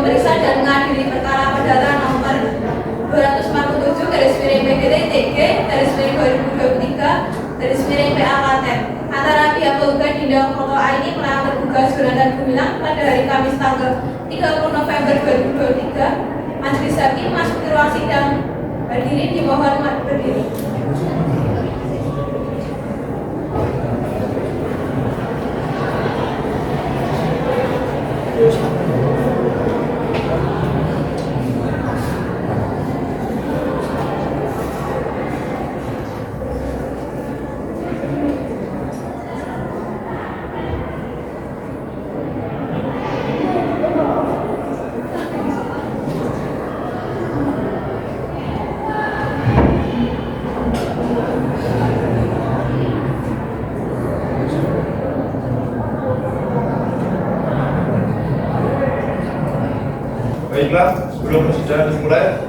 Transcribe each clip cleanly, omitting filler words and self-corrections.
memeriksa dan mengadili perkara perdata nomor 247 PA Klaten antara pihak penggugat Dinda Foto A ini melawan tergugat Jonathan Gumilang pada hari Kamis tanggal 30 November 2023. Majelis Hakim masuki ruang sidang. Berdiri, dimohon berdiri. Baiklah, sebelum persidangan dimulai,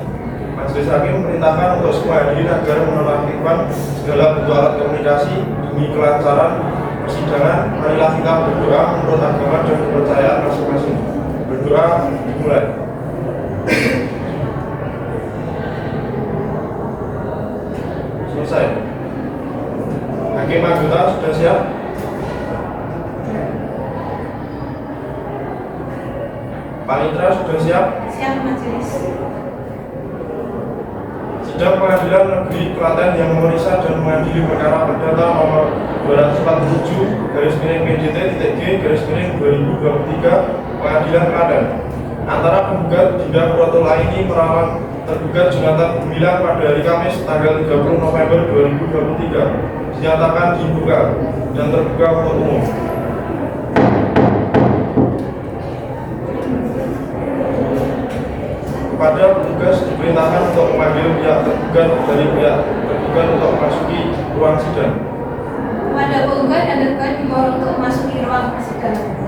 Majelis Hakim memerintahkan untuk semua hadirin agar menonaktifkan segala bentuk alat komunikasi demi kelancaran persidangan. Marilah kita berdoa menurut agama dan kepercayaan masing-masing. Berdoa dimulai. Selesai. Hakim anggota sudah siap? Panitra sudah siap? Siap, Majelis. Sidang Pengadilan Negeri Klaten yang memeriksa dan mengadili perkara perdata nomor 247/PJT-G/2023 Pengadilan Klaten antara penggugat Dinda Foto A ini melawan tergugat Jonathan Gumilang pada hari Kamis tanggal 30 November 2023 dinyatakan dibuka dan terbuka untuk umum. Kepada petugas diperintahkan untuk memanggil pihak tergugat dari pihak tergugat untuk memasuki ruang sidang. Kepada penggugat dan tergugat dimohon untuk memasuki ruang sidang.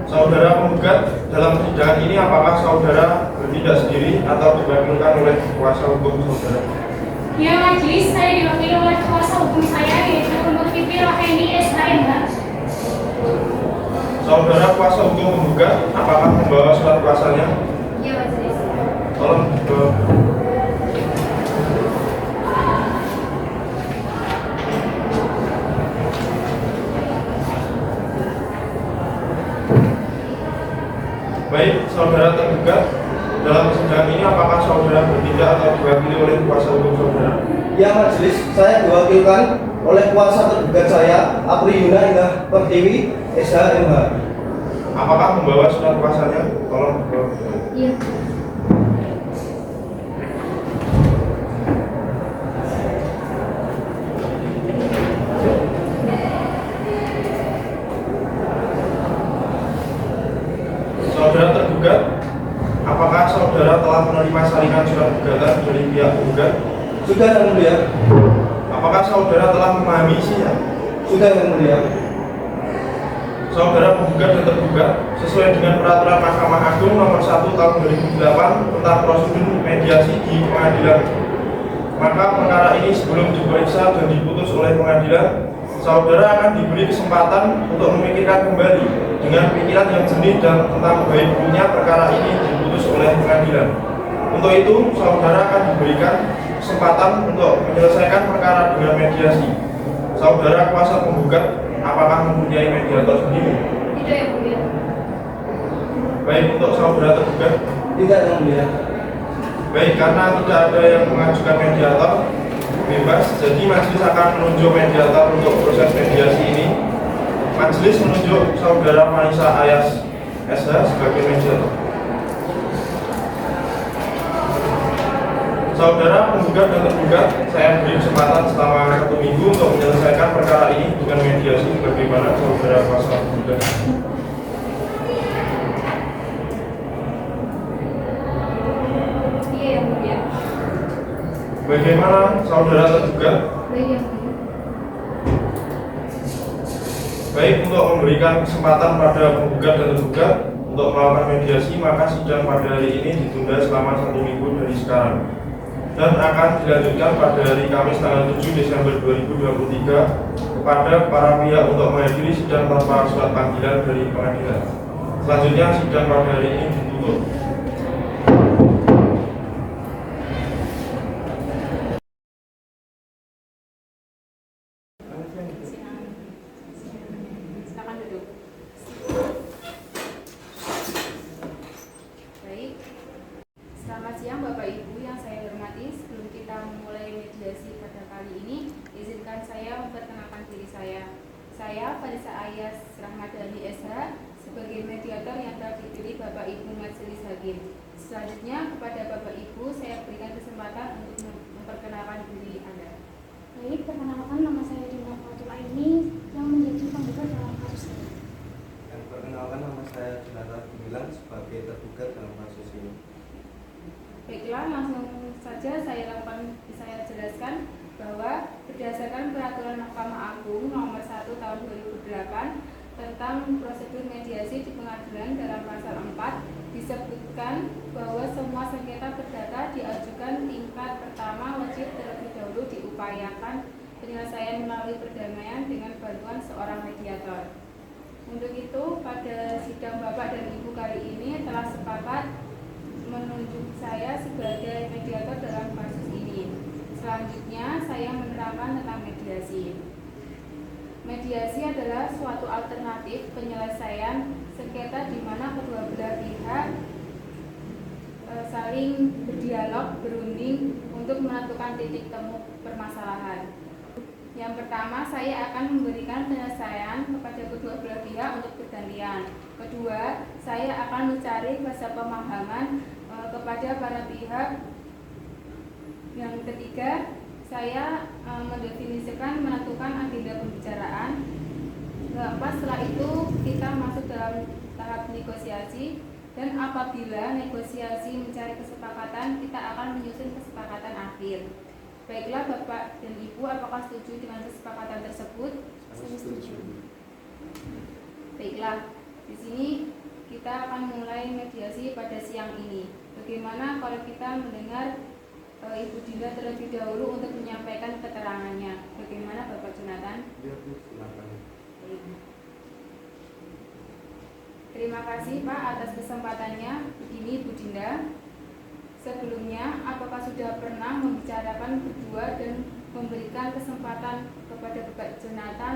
Saudara penggugat, dalam persidangan ini apakah saudara bertindak sendiri atau diwakilkan oleh kuasa hukum saudara? Ya Majelis, saya diwakili oleh kuasa hukum saya yaitu Nur Pipi Roheni SHMH. Saudara kuasa hukum penggugat, apakah membawa surat kuasanya? Ya Majelis. Tolong dibawa. Baik, saudara tergugat, dalam persidangan ini apakah saudara bertindak atau diwakili oleh kuasa hukum saudara? Ya Majelis, saya diwakilkan oleh kuasa tergugat saya, Apri Yuna Indah Pertiwi, SHMH. Apakah membawa surat kuasanya? Tolong dibawa. Iya. Saudara tergugat, apakah saudara telah menerima salinan surat gugatan dari pihak penggugat? Sudah Yang Mulia. Apakah saudara telah memahami isinya? Sudah Yang Mulia. Saudara penggugat dan tergugat sesuai dengan peraturan Mahkamah Agung nomor 1 tahun 2008 tentang prosedur mediasi di pengadilan. Maka perkara ini sebelum diperiksa dan diputus oleh pengadilan, saudara akan diberi kesempatan untuk memikirkan kembali dengan pikiran yang jernih dan tentang baik buruknya perkara ini diputus oleh pengadilan. Untuk itu, saudara akan diberikan kesempatan untuk menyelesaikan perkara dengan mediasi. Saudara kuasa penggugat, apakah mempunyai mediator sendiri? Tidak Yang Mulia. Baik, untuk saudara tergugat. Tidak Yang Mulia. Baik, karena tidak ada yang mengajukan mediator bebas, jadi majelis akan menunjuk mediator untuk proses mediasi ini. Majelis menunjuk saudara Manisa Ayas SH sebagai mediator. Saudara penggugat dan tergugat, saya beri kesempatan selama 1 minggu untuk menyelesaikan perkara ini dengan mediasi bagaimana saudara kuasa penggugat. Iya Yang Mulia. Bagaimana saudara tergugat? Baik Yang Mulia. Baik, untuk memberikan kesempatan pada penggugat dan tergugat untuk melakukan mediasi, maka sidang pada hari ini ditunda selama 1 minggu dari sekarang dan akan dilanjutkan pada hari Kamis tanggal 7 Desember 2023 kepada para pihak untuk menghadiri sidang tanpa surat panggilan dari pengadilan. Selanjutnya sidang pada hari ini ditutup. Silakan duduk. Baik. Selamat siang Bapak Ibu yang saya hormati. Sebelum kita memulai mediasi pada kali ini, izinkan saya memperkenalkan diri saya. Saya Vanessa Ayas Rahmadani SH sebagai mediator yang telah dipilih Bapak Ibu Majelis Hakim. Selanjutnya kepada Bapak Ibu saya berikan kesempatan untuk memperkenalkan diri Anda. Baik, perkenalkan nama saya Dina Fatul Aini yang menjadi penggugat dalam kasus ini. Dan perkenalkan nama saya Jonathan Gumilang sebagai tergugat dalam kasus ini. Baiklah, langsung saja saya jelaskan bahwa berdasarkan peraturan Mahkamah Agung nomor 1 tahun 2008 tentang prosedur mediasi di pengadilan dalam pasal 4 disebutkan bahwa semua sengketa perdata diajukan tingkat pertama wajib terlebih dahulu diupayakan penyelesaian melalui perdamaian dengan bantuan seorang mediator. Untuk itu, pada sidang Bapak dan Ibu kali ini telah sepakat menunjuk saya sebagai mediator dalam kasus ini. Selanjutnya, saya menerangkan tentang mediasi. Mediasi adalah suatu alternatif penyelesaian sengketa di mana kedua belah pihak saling berdialog, berunding untuk menentukan titik temu permasalahan. Yang pertama, saya akan memberikan penyelesaian kepada kedua belah pihak untuk bergantian. Kedua, saya akan mencari bahasa pemahaman kepada para pihak. Yang ketiga, saya mendefinisikan menentukan agenda pembicaraan. Keempat, setelah itu kita masuk dalam tahap negosiasi, dan apabila negosiasi mencari kesepakatan, kita akan menyusun kesepakatan akhir. Baiklah Bapak dan Ibu, apakah setuju dengan kesepakatan tersebut? Saya setuju. Baiklah, di sini kita akan mulai mediasi pada siang ini. Bagaimana kalau kita mendengar Ibu Dinda terlebih dahulu untuk menyampaikan keterangannya? Bagaimana Bapak Jonathan? Ya, Bu, silakan. Terima kasih Pak atas kesempatannya. Begini Bu Dinda, sebelumnya apakah sudah pernah membicarakan berdua dan memberikan kesempatan kepada Bapak Jonathan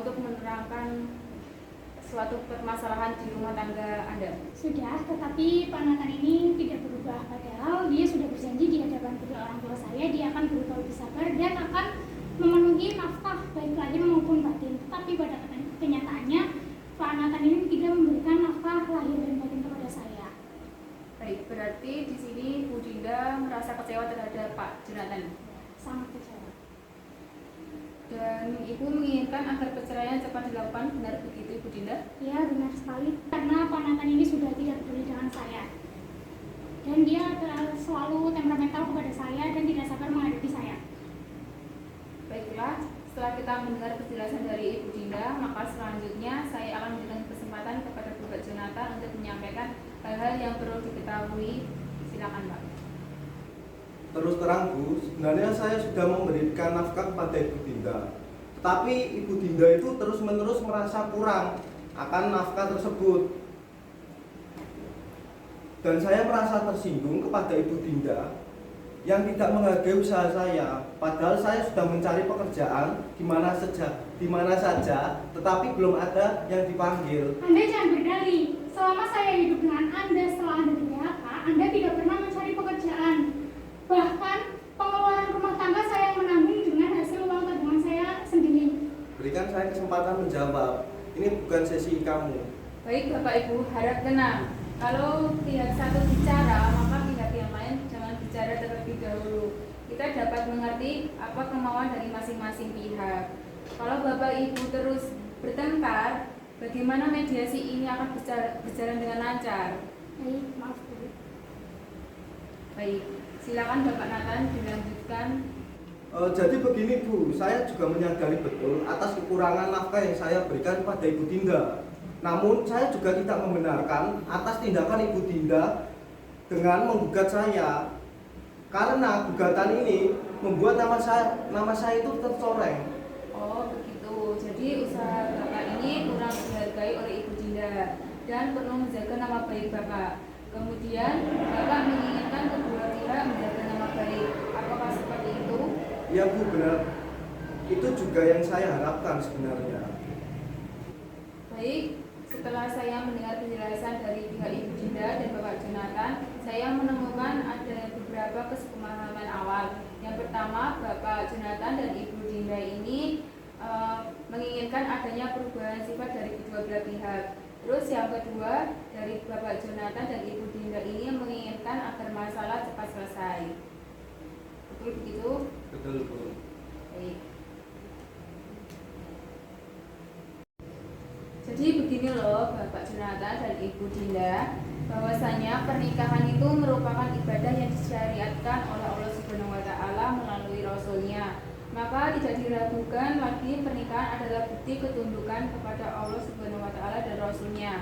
untuk menerangkan suatu permasalahan di rumah tangga Anda? Sudah, tetapi Pak Nathan ini tidak berubah. Padahal dia sudah berjanji di hadapan kedua orang tua saya dia akan berusaha lebih sabar dan akan memenuhi nafkah baik lahir maupun batin. Tetapi pada kenyataannya Pak Nathan ini tidak memberikan nafkah lahir dan batin kepada saya. Baik, berarti di sini Bu Dinda merasa kecewa terhadap Pak Jonathan. Sangat kecewa. Dan Ibu menginginkan agar perceraian cepat dilakukan, benar begitu Ibu Dinda? Ya, benar sekali. Karena Pak Nathan ini sudah tidak peduli dengan saya. Dan dia selalu temperamental kepada saya dan tidak sabar menghadapi saya. Baiklah, setelah kita mendengar penjelasan dari Ibu Dinda, maka selanjutnya saya akan memberikan kesempatan kepada Bapak Jonathan untuk menyampaikan hal-hal yang perlu diketahui. Silakan Pak. Terus terang Bu, sebenarnya saya sudah memberikan nafkah kepada Ibu Dinda. Tetapi Ibu Dinda itu terus-menerus merasa kurang akan nafkah tersebut. Dan saya merasa tersinggung kepada Ibu Dinda yang tidak menghargai usaha saya. Padahal saya sudah mencari pekerjaan di mana saja, tetapi belum ada yang dipanggil. Anda jangan berdalih. Selama saya hidup dengan Anda setelah Anda di PHK, Anda tidak pernah mencari pekerjaan. Bahkan pengeluaran rumah tangga saya yang menanggung dengan hasil uang tabungan saya sendiri. Berikan saya kesempatan menjawab. Ini bukan sesi kamu. Baik Bapak Ibu, harap tenang. Kalau pihak satu bicara, maka pihak yang lain jangan bicara terlebih dahulu. Kita dapat mengerti apa kemauan dari masing-masing pihak. Kalau Bapak Ibu terus bertengkar, bagaimana mediasi ini akan berjalan dengan lancar? Baik, maaf Bu. Baik, silakan Bapak Nathan dilanjutkan. Jadi begini Bu, saya juga menyadari betul atas kekurangan nafkah yang saya berikan pada Ibu Dinda. Namun saya juga tidak membenarkan atas tindakan Ibu Dinda dengan menggugat saya. Karena gugatan ini membuat nama saya itu tercoreng. Oh begitu, jadi usaha Bapak ini kurang dihargai oleh Ibu Dinda dan perlu menjaga nama baik Bapak. Kemudian Bapak menginginkan kedua pihak menjaga nama baik. Apakah seperti itu? Ya Bu, benar. Itu juga yang saya harapkan sebenarnya. Baik, setelah saya mendengar penjelasan dari pihak Ibu Dinda dan Bapak Jonathan, saya menemukan ada beberapa kesepahaman awal. Yang pertama, Bapak Jonathan dan Ibu Dinda ini menginginkan adanya perubahan sifat dari kedua belah pihak. Terus yang kedua, dari Bapak Jonathan dan Ibu Dinda ini menginginkan agar masalah cepat selesai. Betul begitu? Betul Bu. Baik. Jadi begini loh Bapak Jonathan dan Ibu Dinda, bahwasanya pernikahan itu merupakan ibadah yang disyariatkan oleh Allah Subhanahu wa taala melalui Rasulnya. Maka tidak diragukan lagi pernikahan adalah bukti ketundukan kepada Allah Subhanahu wa taala dan Rasulnya.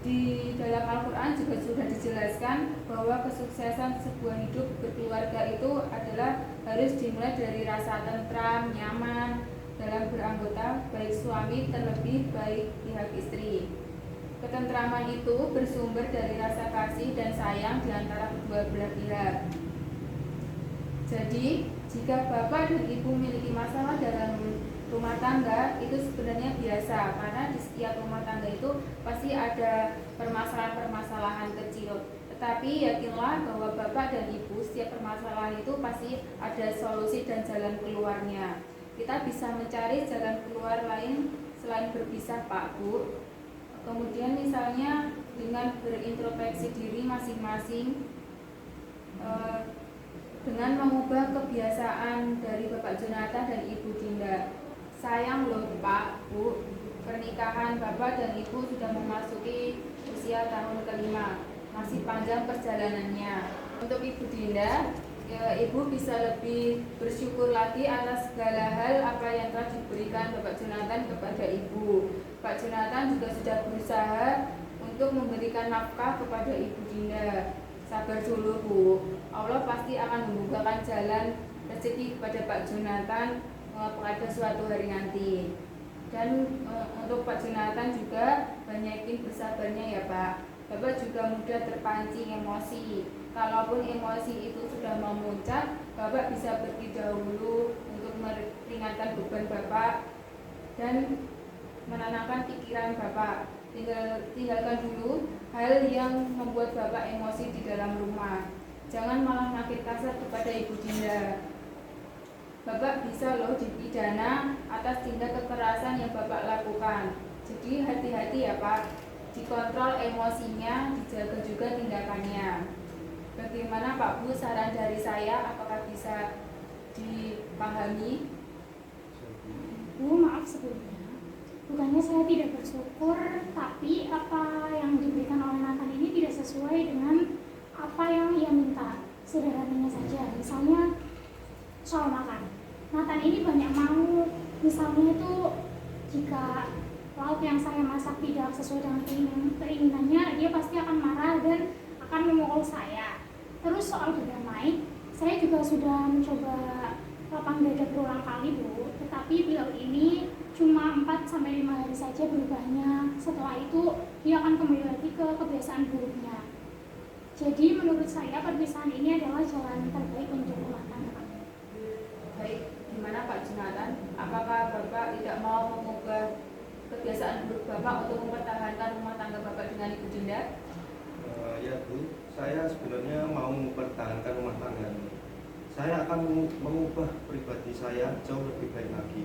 Di dalam Al-Quran juga sudah dijelaskan bahwa kesuksesan sebuah hidup berkeluarga itu adalah harus dimulai dari rasa tentram, nyaman dalam beranggota, baik suami terlebih baik pihak istri. Ketentraman itu bersumber dari rasa kasih dan sayang di antara kedua belah pihak. Jadi, jika bapak dan ibu memiliki masalah dalam rumah tangga, itu sebenarnya biasa, karena di setiap rumah tangga itu pasti ada permasalahan-permasalahan kecil. Tetapi yakinlah bahwa bapak dan ibu setiap permasalahan itu pasti ada solusi dan jalan keluarnya. Kita bisa mencari jalan keluar lain selain berpisah Pak Bu. Kemudian misalnya dengan berintrospeksi diri masing-masing, dengan mengubah kebiasaan dari Bapak Jonathan dan Ibu Dinda. Sayang loh Pak Bu, pernikahan Bapak dan Ibu sudah memasuki usia tahun kelima, masih panjang perjalanannya. Untuk Ibu Dinda, Ibu bisa lebih bersyukur lagi atas segala hal apa yang telah diberikan Bapak Jonathan kepada Ibu. Pak Jonathan juga sudah berusaha untuk memberikan nafkah kepada Ibu Dinda. Sabar dulu Bu, Allah pasti akan membukakan jalan rezeki kepada Pak Jonathan pada suatu hari nanti. Dan untuk Pak Jonathan juga banyakin bersabarnya ya Pak. Bapak juga mudah terpancing emosi. Kalaupun emosi itu sudah memuncak, Bapak bisa pergi dahulu untuk meringankan beban Bapak dan menenangkan pikiran Bapak. Tinggalkan dulu hal yang membuat Bapak emosi di dalam rumah. Jangan malah makin kasar kepada Ibu Dinda. Bapak bisa loh dipidana atas tindak kekerasan yang Bapak lakukan. Jadi hati-hati ya Pak. Dikontrol emosinya, dijaga juga tindakannya. Bagaimana Pak Bu, saran dari saya apakah bisa dipahami? Bu, maaf sebelumnya. Bukannya saya tidak bersyukur, tapi apa yang diberikan oleh Nathan ini tidak sesuai dengan apa yang ia minta. Sederhananya saja, misalnya soal makan. Nathan ini banyak mau, misalnya itu jika lauk yang saya masak tidak sesuai dengan keinginannya, dia pasti akan marah dan akan memukul saya. Terus soal berdamai, saya juga sudah mencoba lapang dada berulang kali Bu, tetapi beliau ini cuma 4-5 hari saja berubahnya. Setelah itu dia akan kembali lagi ke kebiasaan buruknya. Jadi menurut saya perpisahan ini adalah jalan terbaik untuk rumah tangga. Baik, gimana Pak Jonathan? Apakah Bapak tidak mau mengubah kebiasaan buruk Bapak untuk mempertahankan rumah tangga Bapak dengan Ibu Dinda? Ya Bu, saya sebenarnya mau mempertahankan rumah tangga ini. Saya akan mengubah pribadi saya jauh lebih baik lagi.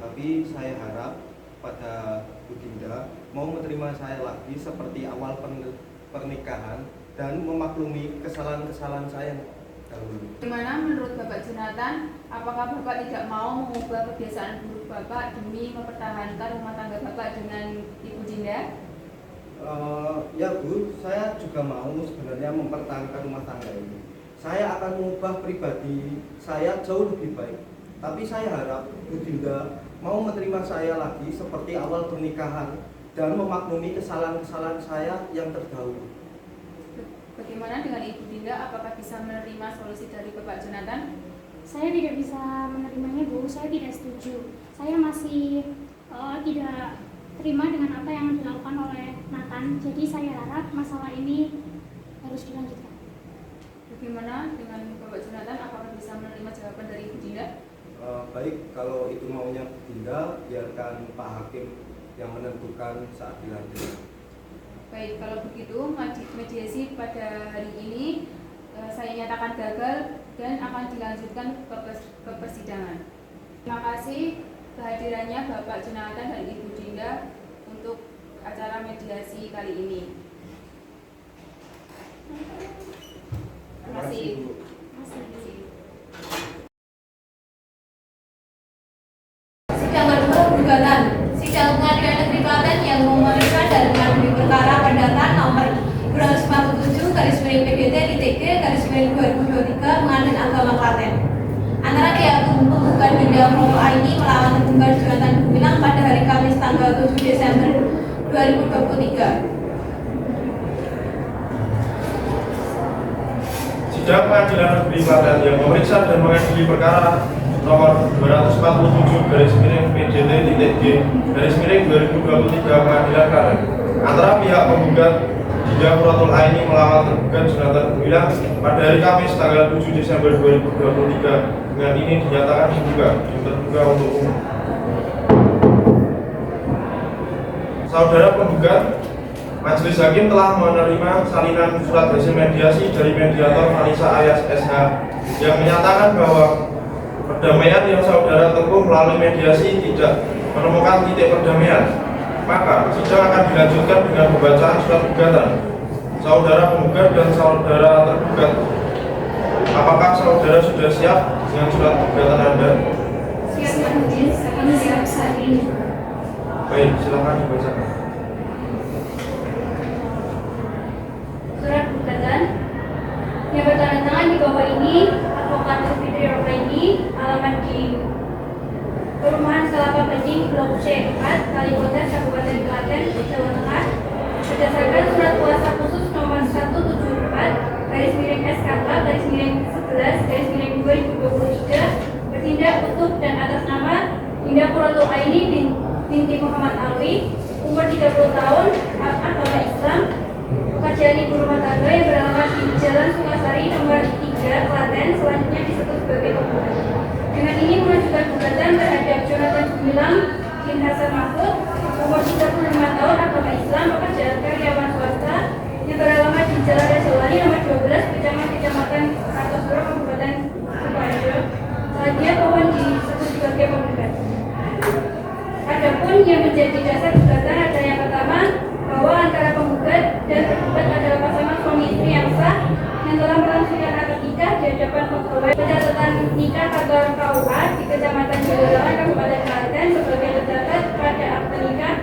Tapi saya harap pada Bu Dinda mau menerima saya lagi seperti awal pernikahan dan memaklumi kesalahan-kesalahan saya dahulu. Gimana menurut Bapak Jonathan? Apakah Bapak tidak mau mengubah kebiasaan buruk Bapak demi mempertahankan rumah tangga Bapak dengan Ibu Dinda? Ya Bu, saya juga mau sebenarnya mempertahankan rumah tangga ini. saya akan mengubah pribadi saya jauh lebih baik. Tapi saya harap Bu Dinda mau menerima saya lagi seperti awal pernikahan dan memaklumi kesalahan-kesalahan saya yang terdahulu. Bagaimana dengan Ibu Dinda? Apakah bisa menerima solusi dari Bapak Jonathan? Saya tidak bisa menerimanya, Bu. Saya tidak setuju. Saya masih tidak terima dengan apa yang dilakukan oleh Nathan. Jadi saya harap masalah ini harus dilanjutkan. Bagaimana dengan Bapak Jonathan? Apakah bisa menerima jawaban dari Ibu Dinda? Baik, kalau itu maunya Bu Dinda, biarkan Pak Hakim yang menentukan saat dilanjutkan. Baik, kalau begitu mediasi pada hari ini saya nyatakan gagal dan akan dilanjutkan ke persidangan. Terima kasih kehadirannya Bapak Jonathan dan Ibu Dinda untuk acara mediasi kali ini. Terima kasih. Sidang kedua gugatan. Sidang Pengadilan Negeri Klaten yang memeriksa dan mengadili perkara perdata nomor 247/PDT-G/2023 Pengadilan Agama Klaten. Antara pihak penggugat Dinda Proko Aini melawan tergugat Jonathan Gumilang pada hari Kamis tanggal 7 Desember 2023. Sidang Pengadilan Negeri Klaten yang memeriksa dan mengadili perkara nomor 247/PDT-G/2023 Pengadilan Klaten antara pihak penggugat Dinda Proko Aini melawan tergugat Jonathan Gumilang pada hari Kamis tanggal 7 Desember 2023 dengan ini dinyatakan terbuka untuk umum. Saudara penggugat, Majelis Hakim telah menerima salinan surat hasil mediasi dari mediator Vanessa Ayas SH yang menyatakan bahwa perdamaian yang saudara tempuh melalui mediasi tidak menemukan titik perdamaian. Maka sidang akan dilanjutkan dengan pembacaan surat gugatan saudara penggugat dan saudara tergugat. Apakah saudara sudah siap dengan surat gugatan Anda? Siap, Pak Majelis. Kami siap saat ini. Baik, silakan dibacakan. Surat gugatan yang bertanda tangan di bawah ini, Advokat Fitri Rokaini, alamat di Perumahan Kelapa Gading, Blok C 4, Kalipotes, Kabupaten Klaten, Jawa Tengah, berdasarkan surat kuasa khusus nomor 174/SK/11/2023 bertindak untuk dan atas nama Dinda Proko Aini binti Muhammad Alwi, umur 30 tahun, agama Islam, pekerjaan ibu rumah tangga yang beralamat di Jalan Sukasari nomor 3, Klaten, selanjutnya disebut sebagai penggugat. Dengan ini mengajukan gugatan terhadap Jonathan Gumilang bin Hasan Mahfud, umur 35 tahun, agama Islam, pekerjaan karyawan swasta, yang beralamat di Jalan Rajawali nomor 12, Kecamatan Kartosuro, Kabupaten Sukoharjo. Selanjutnya pohon disebut sebagai penggugat. Adapun yang menjadi dasar gugatan ada yang pertama, bahwa antara penggugat dan tergugat adalah pasangan suami istri yang sah yang telah melangsungkan akad nikah di hadapan pegawai pencatatan nikah kantor KUA di Kecamatan Jagalangan, Kabupaten Klaten sebagai tercatat pada akte nikah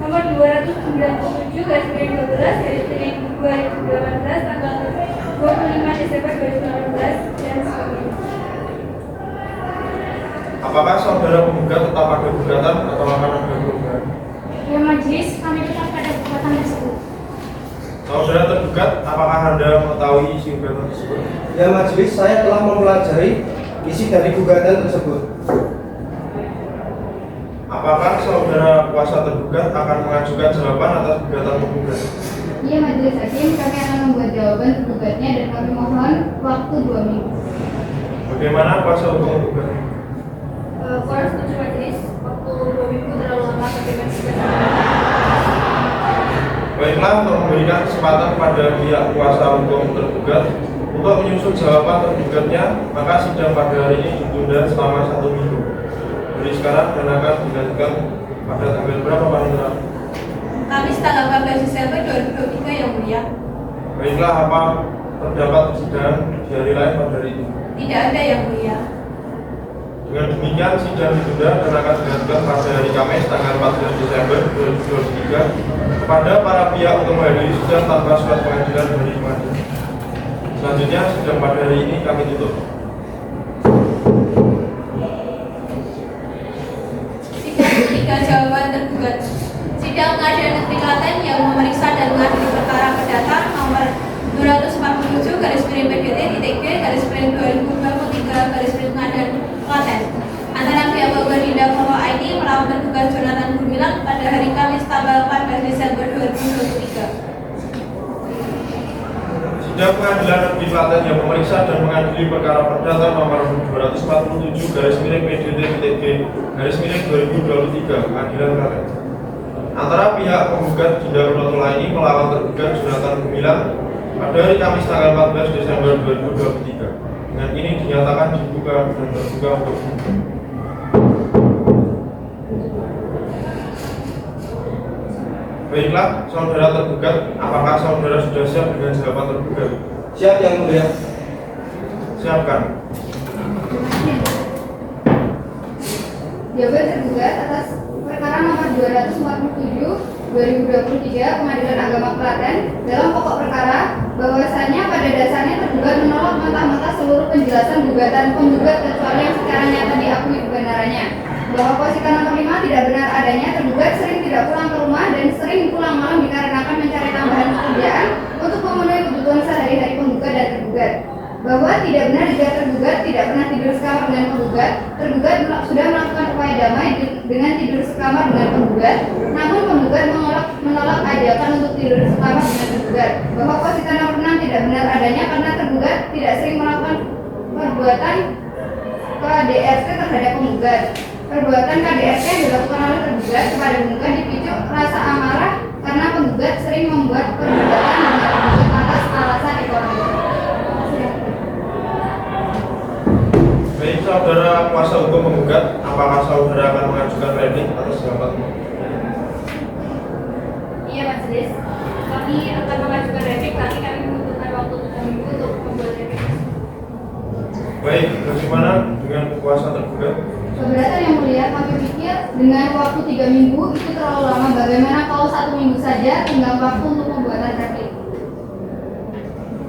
nomor 297/12/2018 tanggal 25 Desember 2018 dan sebagainya. Apakah saudara penggugat tetap ada gugatan atau akan ada gugatan? Ya Majelis, kami tetap pada gugatan tersebut. Saudara tergugat, apakah Anda mengetahui isi gugatan tersebut? Ya Majelis, saya telah mempelajari isi dari gugatan tersebut. Apakah saudara kuasa tergugat akan mengajukan jawaban atas gugatan penggugat? Iya Majelis Hakim, kami akan membuat jawaban tergugatnya dan kami mohon waktu 2 minggu. Bagaimana kuasa hukum penggugat? Kurang setuju Majelis, waktu 2 minggu terlalu lama bagaimana juga. Baiklah, untuk memberikan kesempatan kepada pihak kuasa hukum tergugat untuk menyusun jawaban tergugatnya, maka sidang pada hari ini ditunda selama 1 minggu. Jadi sekarang dan akan dilanjutkan pada tanggal berapa Pak Indra? Kamis tanggal 14 Desember 2023 yang mulia. Baiklah, apa terdapat persidangan di hari lain pada hari ini? Tidak ada yang mulia. Dengan demikian sidang ditunda dan akan dilanjutkan pada hari Kamis tanggal 14 Desember 2023 kepada para pihak untuk menghadiri sidang tanpa surat pengadilan dari pengadilan. Selanjutnya sidang pada hari ini kami tutup. Sidang ketiga jawaban tergugat. Sidang Pengadilan Negeri Klaten yang memeriksa dan mengadili perkara perdata nomor 247 PDT-G/2023 Klaten antara pihak Penggugat Dinda Pokok ID melawan tergugat Jonathan Gumilang pada hari Kamis tanggal 14 Desember 2023. Sidang Pengadilan Negeri Klaten yang memeriksa dan mengadili perkara perdata nomor 247 PDT-G/2023 Pengadilan Klaten antara pihak penggugat Dinda Protolaini melawan tergugat Jonathan Gumilang pada hari Kamis tanggal 14 Desember 2023. Dengan ini dinyatakan dibuka dan terbuka untuk umum. Baiklah, saudara tergugat, apakah saudara sudah siap dengan jawaban tergugat? Siap yang mulia. Siapkan. Jawaban tergugat atas perkara nomor 247/2023 Pengadilan Agama Klaten dalam pokok perkara bahwasannya pada dasarnya tergugat menolak mentah-mentah seluruh penjelasan gugatan penggugat kecuali yang secara nyata diakui kebenarannya, bahwa posisi nomor 5 tidak benar adanya tergugat sering tidak pulang ke rumah dan sering pulang malam dikarenakan mencari tambahan pekerjaan untuk memenuhi kebutuhan sehari-hari penggugat dan tergugat, bahwa tidak benar jika tergugat tidak pernah tidur sekamar dengan penggugat. Tergugat sudah melakukan upaya damai dengan tidur sekamar dengan penggugat, namun penggugat menolak ajakan untuk tidur sekamar dengan tergugat, bahwa posisi nomor 6 tidak benar adanya karena tergugat tidak sering melakukan perbuatan KDRT terhadap penggugat. Perbuatan KDRT yang dilakukan oleh tergugat kepada penggugat dipicu rasa amarah karena penggugat sering membuat perdebatan dengan penggugat atas alasan ekonomi. Baik, saudara kuasa hukum penggugat, apakah saudara akan mengajukan redik atas jawaban? Iya, Majelis. Kami akan mengajukan redik, tapi kami membutuhkan waktu 3 minggu untuk membuat redik. Baik, bagaimana dengan kuasa tergugat? Keberatan yang mulia, kami pikir dengan waktu 3 minggu itu terlalu lama. Bagaimana kalau 1 minggu saja tinggal waktu untuk pembuatan redik?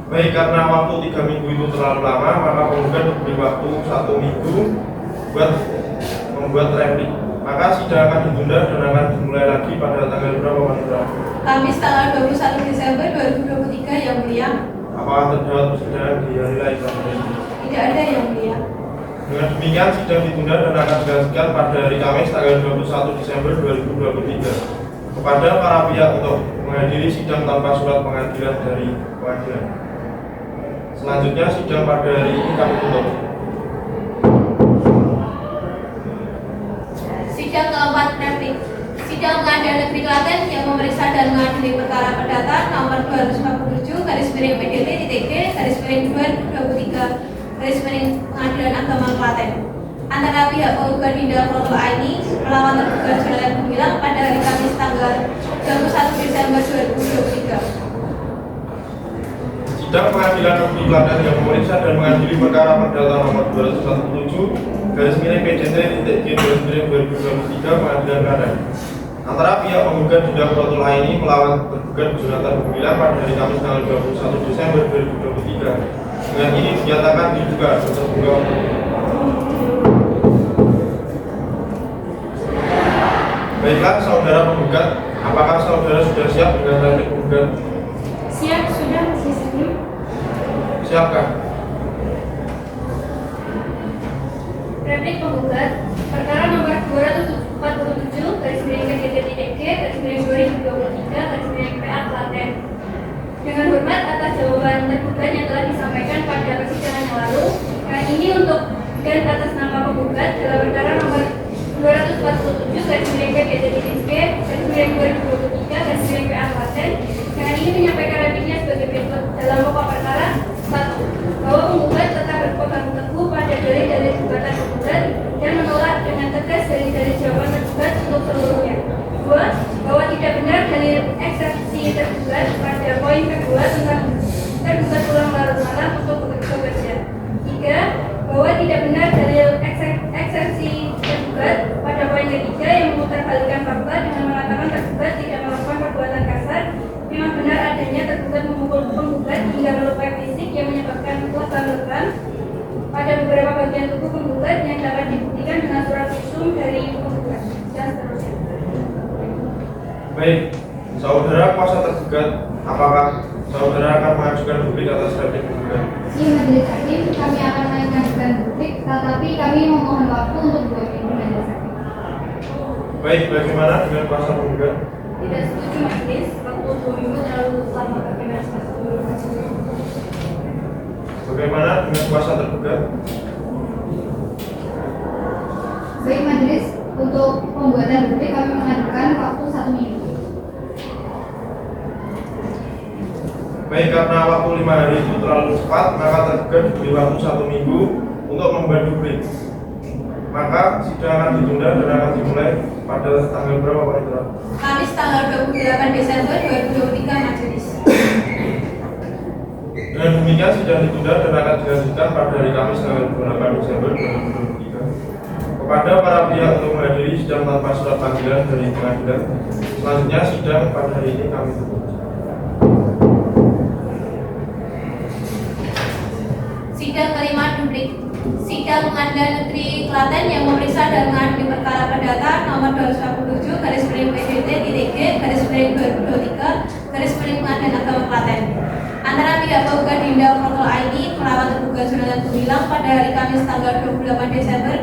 Baik, karena waktu 3 minggu itu terlalu lama, maka penggugat diberi waktu 1 minggu buat membuat replik. Maka sidang akan ditunda dan akan dimulai lagi pada tanggal berapa, Pak Lurah? Kamis tanggal 21 Desember 2023 yang mulia. Apakah terdapat persidangan di hari lain? Tidak ada yang mulia. Dengan demikian, sidang ditunda dan akan dilanjutkan pada hari Kamis tanggal 21 Desember 2023 kepada para pihak untuk menghadiri sidang tanpa surat pengadilan dari pengadilan. Selanjutnya, sidang pada hari ini kami tutup. Sidang keempat replik. Sidang Pengadilan Negeri Klaten yang memeriksa dan mengadili perkara perdata nomor 247/PDT-PDT-2023 Pengadilan Agama Klaten antara pihak penggugat Dinda Protolaini melawan tergugat Jonathan Gumilang pada hari Kamis tanggal 21 Desember 2023. Sidang Pengadilan Negeri Klaten yang memeriksa dan mengadili perkara perdata nomor 247/PDT-G/2023 Pengadilan Klaten antara pihak penggugat Dinda Protolaini melawan tergugat Jonathan Gumilang pada hari Kamis tanggal 21 Desember 2023. Dengan ini dinyatakan dibuka dan terbuka. Baiklah, saudara penggugat, apakah saudara sudah siap dengan replik penggugat? Siap, sudah Majelis Hakim. Siapkan. Replik penggugat perkara nomor 247/PDT-G/2023 Klaten. Dengan hormat atas jawaban tergugat yang telah disampaikan pada persidangan yang lalu, kali ini untuk dan atas nama penggugat dalam perkara nomor 247/PDT-G/2023 Klaten, kali ini menyampaikan repliknya sebagai berikut. Dalam pokok perkara 1. Bahwa penggugat tetap berpegang teguh pada dalil-dalil gugatan penggugat dan menolak dengan tegas dalil-dalil jawaban tergugat untuk seluruhnya. 2. Bahwa tidak benar dalil eksepsi tergugat pada poin kedua tentang tergugat pulang larut malam untuk bekerja. 3. Bahwa tidak benar dalil eksepsi tergugat pada poin ketiga yang memutarbalikkan fakta dengan mengatakan tergugat tidak melakukan perbuatan kasar. Memang benar adanya tergugat memukul penggugat hingga melukai fisik yang menyebabkan Baik, saudara kuasa tergugat, apakah saudara akan mengajukan duplik atas replik tergugat? Iya, Majelis Hakim, kami akan mengajukan duplik, tetapi kami memohon waktu untuk 2 minggu, Majelis Hakim. Baik, bagaimana dengan kuasa penggugat? Tidak setuju majelis, waktu 2 minggu terlalu lama bagi majelis. Bagaimana dengan kuasa tergugat? Baik, Majelis, untuk pembuatan duplik kami mengajukan waktu 1 minggu. Baik, karena waktu 5 hari itu terlalu cepat, maka tergugat diberi waktu 1 minggu untuk membuat duplik. Maka sidang akan ditunda dan akan dimulai pada tanggal berapa Pak Indra? Kamis tanggal 28 Desember 2023 majelis. Dengan demikian sidang ditunda dan akan dilanjutkan pada hari Kamis tanggal 28 Desember 2023. Kepada para pihak untuk menghadiri sidang tanpa surat panggilan dari pengadilan. Selanjutnya sidang pada hari ini kami tutup. Sidang kelima duplik. Sidang Pengadilan Negeri Klaten yang memeriksa dan mengadili perkara perdata nomor 247 garis miring PDT-G garis miring 2023 garis miring Pengadilan Agama Klaten. Antara pihak penggugat Dinda Protokol ID melawan tergugat Jonathan Gumilang pada hari Kamis tanggal 28 Desember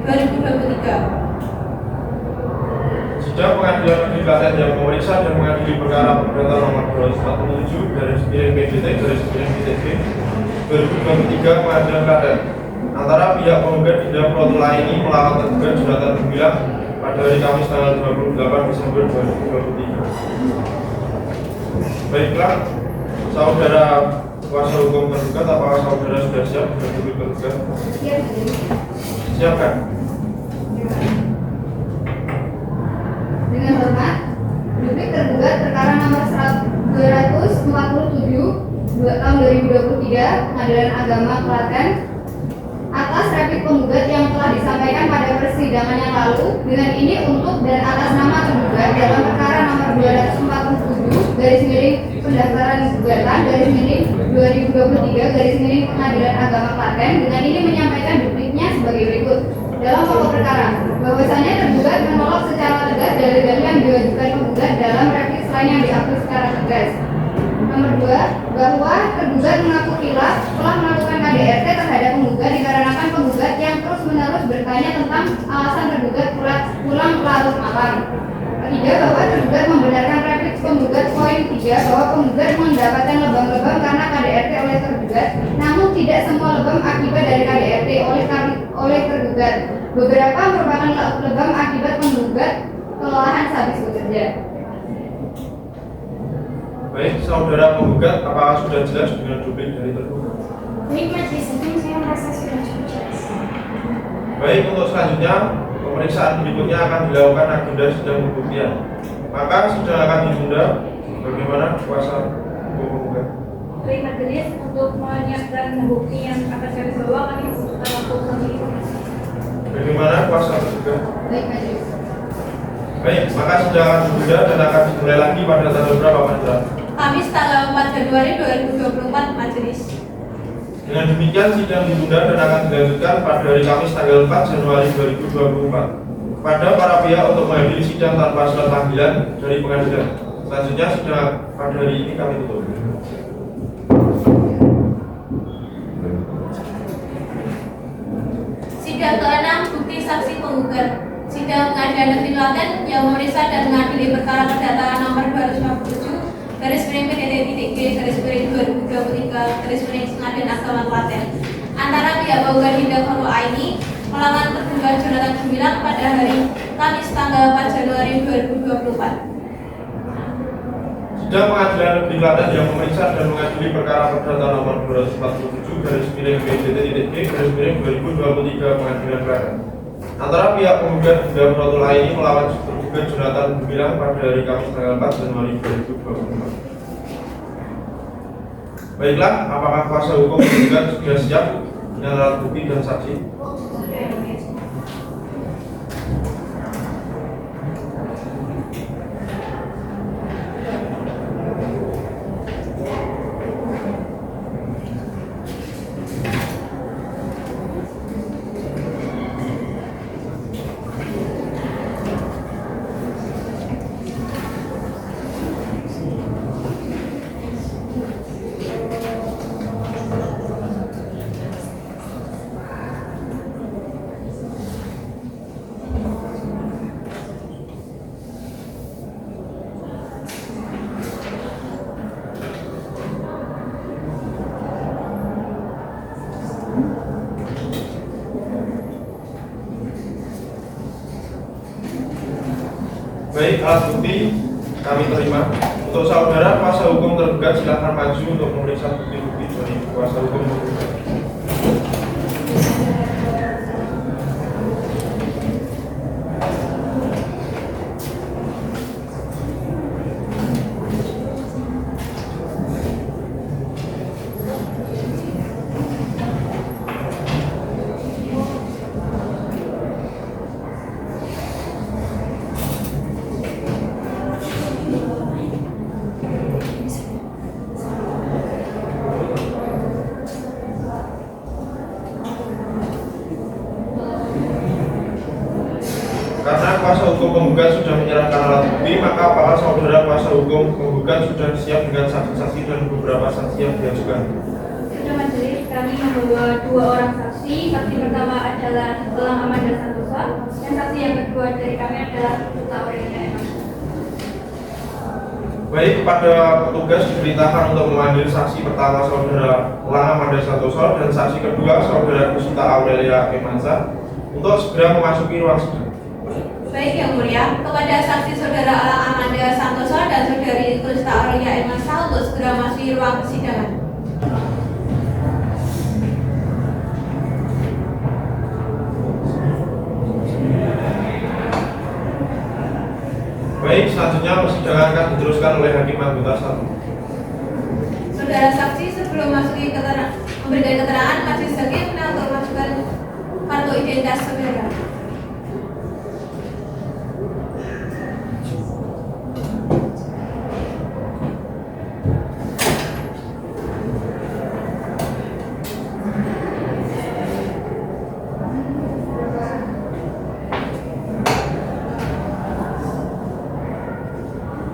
2023. Sidang Pengadilan Negeri Klaten yang memeriksa dan mengadili perkara perdata nomor 247 garis miring PDT garis miring PDT 2023 Pengadilan Klaten. Antara pihak penggugat Dinda Protokol ID melawan tergugat Jonathan Gumilang pada hari Kamis tanggal 28 Desember 2023. Baiklah, saudara kuasa hukum tergugat, apakah saudara sudah siap dengan duplik tergugat? Siap, Majelis. Siapkan. Dengan hormat, duplik tergugat perkara nomor 247 tahun 2023 Pengadilan Agama Klaten atas replik penggugat yang telah disampaikan pada persidangan yang lalu, dengan ini untuk dan atas nama tergugat dalam perkara nomor 247 garis miring pendaftaran gugatan garis miring 2023 garis miring Pengadilan Agama Klaten, dengan ini menyampaikan dupliknya sebagai berikut. Dalam pokok perkara, bahwasannya tergugat menolak secara tegas dalil-dalil yang diajukan penggugat dalam replik selain yang diakui secara tegas. Nomor 2, bahwa tergugat mengaku khilaf telah melakukan KDRT terhadap penggugat dikarenakan penggugat yang terus-menerus bertanya tentang alasan tergugat pulang larut malam. Ketiga, bahwa tergugat membenarkan replik penggugat poin 3 bahwa penggugat mendapatkan lebam-lebam karena KDRT oleh tergugat, namun tidak semua lebam akibat dari KDRT oleh tergugat. Beberapa merupakan lebam akibat penggugat kelelahan sehabis bekerja. Baik, saudara penggugat, apakah sudah jelas dengan duplik dari tergugat? Baik, Majelis Hakim, saya merasa sudah cukup jelas. Baik, untuk selanjutnya pemeriksaan berikutnya akan dilakukan agenda sidang pembuktian. Maka sidang akan ditunda. Bagaimana kuasa hukum penggugat? Baik majelis, untuk menyiapkan bukti yang akan kami bawa kami membutuhkan waktu sendiri. Bagaimana kuasa tergugat? Baik, Majelis. Baik, maka sidang akan ditunda dan akan dimulai lagi pada tanggal berapa Pak Indra? Kamis tanggal 4 Januari 2024 majelis. Dengan demikian sidang ditunda dan akan dilanjutkan pada hari Kamis tanggal 4 Januari 2024. Kepada para pihak untuk menghadiri sidang tanpa surat panggilan dari pengadilan. Selanjutnya sidang pada hari ini kami tutup. Sidang ke-6 bukti saksi penggugat. Sidang Pengadilan Negeri Klaten yang memeriksa dan mengadili perkara perdata nomor 257 garis miring PDT-G garis miring 2023 garis miring Pengadilan Agama Klaten. Antara pihak penggugat Dinda Protokol ID melawan tergugat Jonathan Gumilang pada hari Kamis tanggal 4 Januari 2024. Sidang Pengadilan Negeri Klaten yang memeriksa dan mengadili perkara perdata nomor 247 garis miring PDT-G garis miring 2023 Pengadilan Klaten. Antara pihak penggugat Dinda Protokol ID melawan tergugat Jonathan Gumilang pada hari Kamis tanggal 4 Januari 2024. Baiklah, apakah kuasa hukum penggugat sudah siap dengan alat bukti dan saksi? Baik, alat bukti kami terima. Untuk saudara kuasa hukum tergugat silakan maju untuk memeriksa bukti-bukti dari kuasa hukum tergugat. Karena kuasa hukum penggugat sudah menyerahkan alat bukti, maka apakah saudara kuasa hukum penggugat sudah siap dengan saksi-saksi dan beberapa saksi yang diajukan? Sudah majelis, kami membawa 2 orang saksi. Saksi pertama adalah Elang Amanda Santosa, dan saksi yang kedua dari kami adalah Putra Aurelia. Baik, kepada petugas diberitakan untuk memanggil saksi pertama saudara Elang Amanda Santosa dan saksi kedua saudara Putra Aurelia Emansa untuk segera memasuki ruang sidang. Baik yang mulia, kepada saksi saudara Elang Amanda Santosa dan saudari Putra Aurelia Emansa untuk segera masuk ruang persidangan. Baik, selanjutnya persidangan akan diteruskan oleh Hakim Anggota 1. Saudara saksi sebelum masuki memberikan keterangan, majelis hakim untuk mengajukan kartu identitas saudara.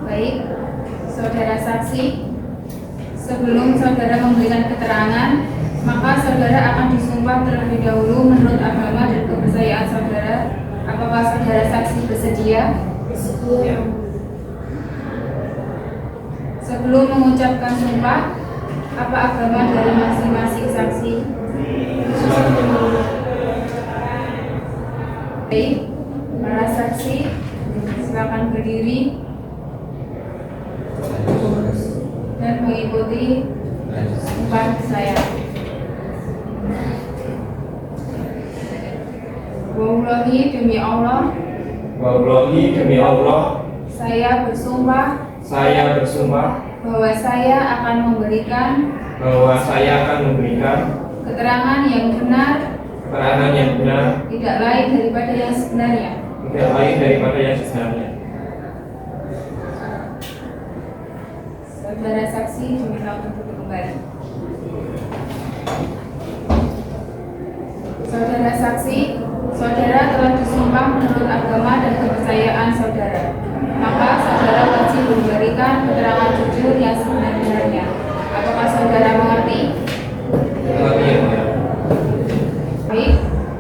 Baik, saudara saksi, sebelum saudara memberikan keterangan, maka saudara akan disumpah terlebih dahulu menurut agama dan kepercayaan saudara. Apakah saudara saksi bersedia? Bersedia. Sebelum mengucapkan sumpah, apa agama dari masing-masing saksi? Baik, para saksi, silakan berdiri dan mengikuti sumpah saya. Wallahi demi Allah, Wallahi demi Allah, saya bersumpah bahwa saya akan memberikan keterangan yang benar, tidak lain daripada yang sebenarnya. Saudara saksi diminta untuk duduk kembali. Saudara saksi, saudara telah disumpah menurut agama dan kepercayaan saudara. Maka saudara wajib memberikan keterangan jujur yang sebenar-benarnya. Apakah saudara mengerti? Baik,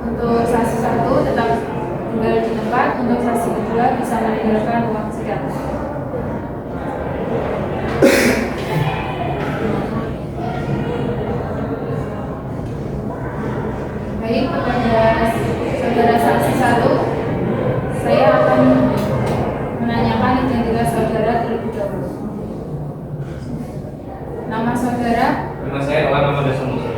untuk saksi 1 tetap tinggal di tempat, untuk saksi kedua bisa meninggalkan ruang sidang. Baik, kepada saudara saksi 1, saya akan menanyakan identitas saudara terlebih dahulu. Nama saudara, Nama saya Elang Amanda Santosa,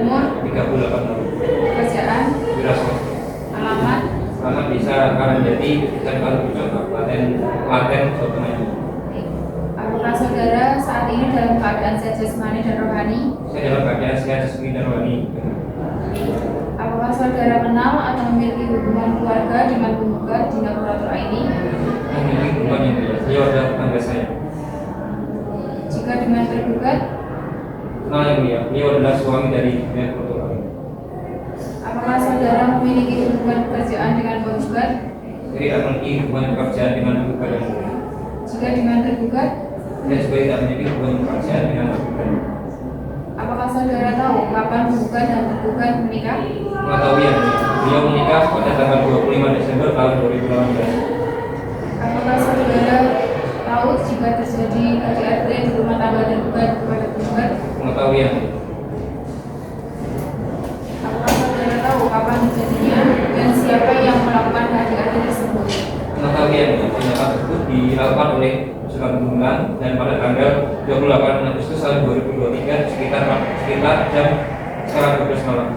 umur, 38 tahun. pekerjaan, Wiraswasta. alamat, Alamat Desa Karangjati, Kecamatan Pucuk, Kabupaten Klaten, Jawa Tengah. apakah saudara saat ini dalam keadaan sehat jasmani dan rohani? Saya dalam keadaan sehat jasmani dan rohani. Apakah saudara kenal atau memiliki hubungan keluarga dengan penggugat Dina Qurratul Aini? Memiliki hubungan yang jelas. Beliau adalah tetangga saya. Jika dengan tergugat, Kenal yang mulia. Beliau adalah suami dari Dina Qurratul Aini. apakah saudara memiliki hubungan pekerjaan dengan penggugat? Jadi tidak memiliki hubungan pekerjaan dengan penggugat yang mulia. Jika dengan tergugat, Dan juga tidak memiliki hubungan pekerjaan dengan penggugat. apakah saudara tahu kapan penggugat dan tergugat menikah? Mengetahui yang mulia. Beliau menikah pada tanggal 25 Desember tahun 2018. Apakah saudara tahu jika terjadi KDRT di rumah tangga tergugat kepada penggugat? Mengetahui yang mulia. Apakah saudara tahu kapan terjadinya dan siapa yang melakukan KDRT tersebut? Mengetahui yang mulia. Tindakan dilakukan oleh Surat Gumilang dan pada tanggal 28 Agustus tahun 2023 sekitar jam setengah 12 malam.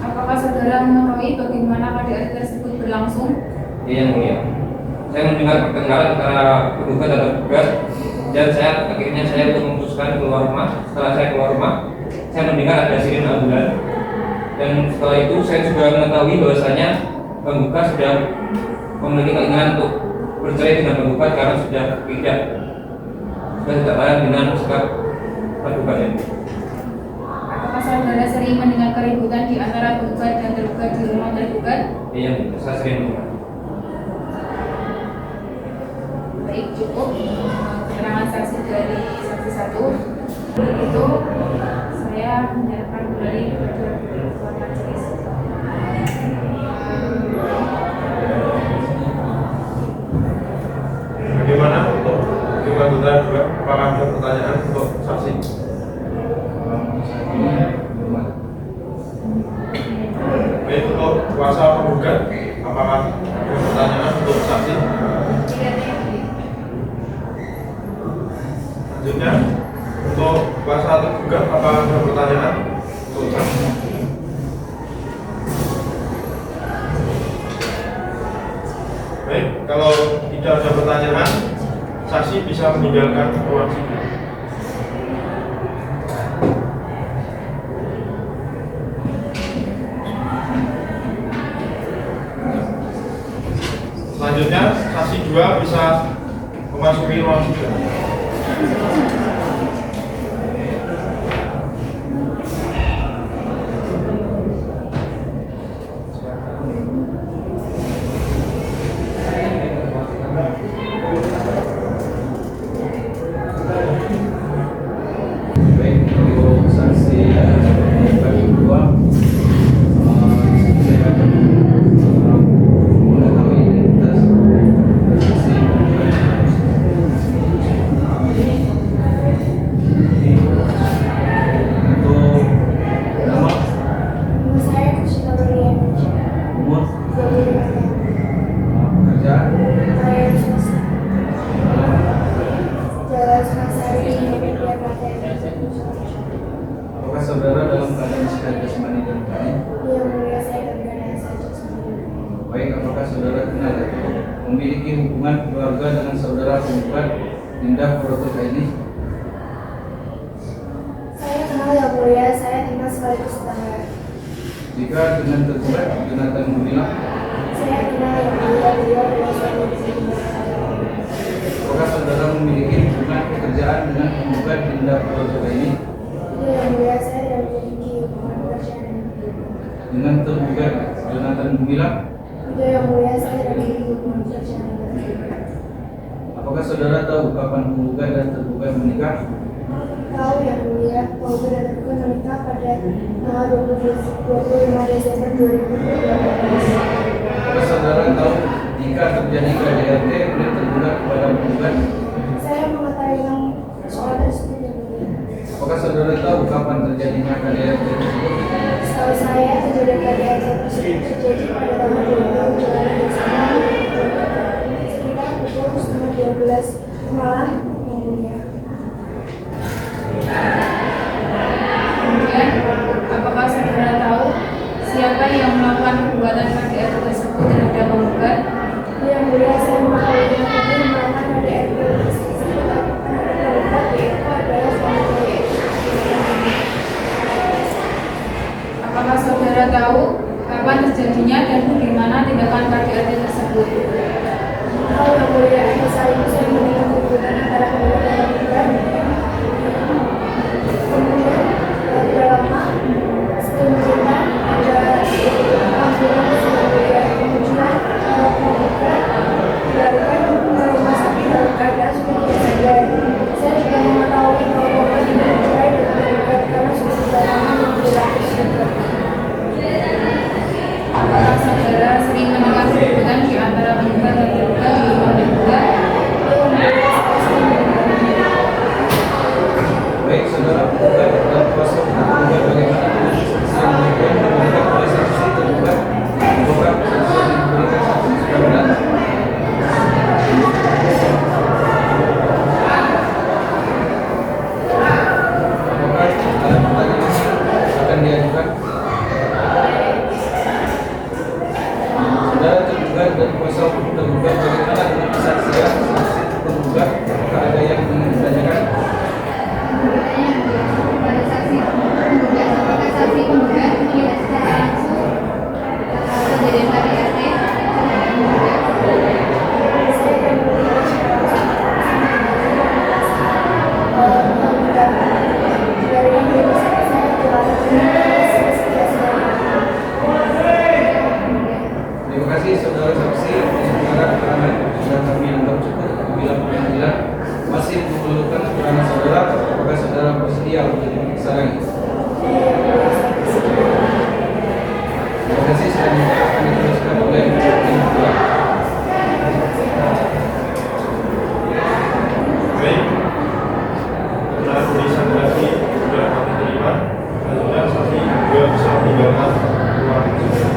Apakah saudara mengetahui bagaimana KDRT tersebut berlangsung? Iya, yang mulia. Saya mendengar pertengkaran antara tergugat dan tergugat, dan akhirnya saya untuk memutuskan keluar rumah. Setelah saya keluar rumah, saya mendengar ada sirine ambulan, dan setelah itu saya juga mengetahui bahwasanya penggugat sudah memiliki keinginan untuk bercerai dengan penggugat karena sudah tidak tahan dengan sikap tergugat ini. Apakah saudara sering mendengar keributan di antara penggugat dan tergugat di rumah tergugat? Iya, saya sering mendengar. Baik, cukup keterangan saksi dari saksi satu. Itu saya menyerahkan kembali kepada Tuan Majelis. Bagaimana untuk anggota juga? Apakah ada pertanyaan untuk saksi? Baik, untuk kuasa penggugat, apakah ada pertanyaan untuk saksi? Selanjutnya, untuk kuasa tergugat, apakah ada pertanyaan untuk saksi? Baik, kalau tidak ada pertanyaan, saksi bisa meninggalkan ruang sidang. Selanjutnya, saksi 2 bisa memasuki ruang sidang. Baik, untuk saksi bagi kedua, saya akan mengetahui identitas saksi. Untuk nama, Saya Kusita Berlian, umur, 25 tahun. pekerjaan, Saya swasta. Jalan Semasari, Media Materi. apakah saudara dalam keadaan sehat jasmani dan rohani? Yang mulia saya dan keadaan saya sendiri. Baik, apakah saudara kenal atau memiliki hubungan keluarga dengan saudara penggugat Dinda Puroto ini? Saya kenal yang mulia, saya tinggal sekaligus tetangga. Jika dengan tergugat Jonathan Gumilang, Saya kenal yang mulia, beliau adalah suami istri. apakah saudara memiliki hubungan pekerjaan dengan penggugat Dinda Puroto ini? Yang mulia saya tidak memiliki hubungan pekerjaan dengan beliau. Dengan tergugat Jonathan Gumilang, Yang mulia saya tidak memiliki hubungan pekerjaan dengan beliau. apakah saudara tahu kapan penggugat dan tergugat menikah? Tahu yang mulia, penggugat dan tergugat menikah pada tanggal 25 Desember 2018. Apakah saudara tahu jika terjadi KDRT oleh tergugat kepada penggugat? Saya mengetahui tentang soal tersebut yang mulia. Apakah saudara tahu kapan terjadinya KDRT tersebut? Setahu saya, kejadian KDRT tersebut terjadi pada tanggal 20 Januari Desember sekitar pukul setengah 12 malam yang mulia. Kemudian, apakah saudara tahu siapa yang melakukan perbuatan KDRT tersebut terhadap penggugat? Yang mulia saya mengetahui yang putih melakukan KDRT tersebut terhadap penggugat yaitu adalah suami saya. Apakah saudara tahu kapan terjadinya dan bagaimana tindakan KDRT tersebut? Tahu yang mulia, ayah saya itu saya mendengar hubungan antara penggugat dan penggugat. Kemudian tidak lama setelah kita ada ambulans sebagai penunjukan penggugat dilarikan ke rumah sakit dalam keadaan sudah tidak sadar. Saya juga mengetahui bahwa korban tidak bercerai dengan penggugat karena sudah lama menjalani Apakah saudara sering mendengar keributan di antara penggugat kuasa hukum tergugat bagaimana dengan kesaksian saksi tergugat? Apakah ada yang ingin ditanyakan? Pada saksi penggugat, apakah saksi penggugat melihat secara langsung kejadian KDRT? Terima kasih saudara saksi. Saudara keterangan sudah kami anggap cukup. Apabila pengadilan masih memerlukan keterangan saudara, apakah saudara bersedia untuk diperiksa lagi? Terima kasih. Selanjutnya akan diteruskan oleh tim kedua. Baik, setelah tulisan lagi sudah kami terima. Selanjutnya saksi juga bisa meninggalkan ruang sidang.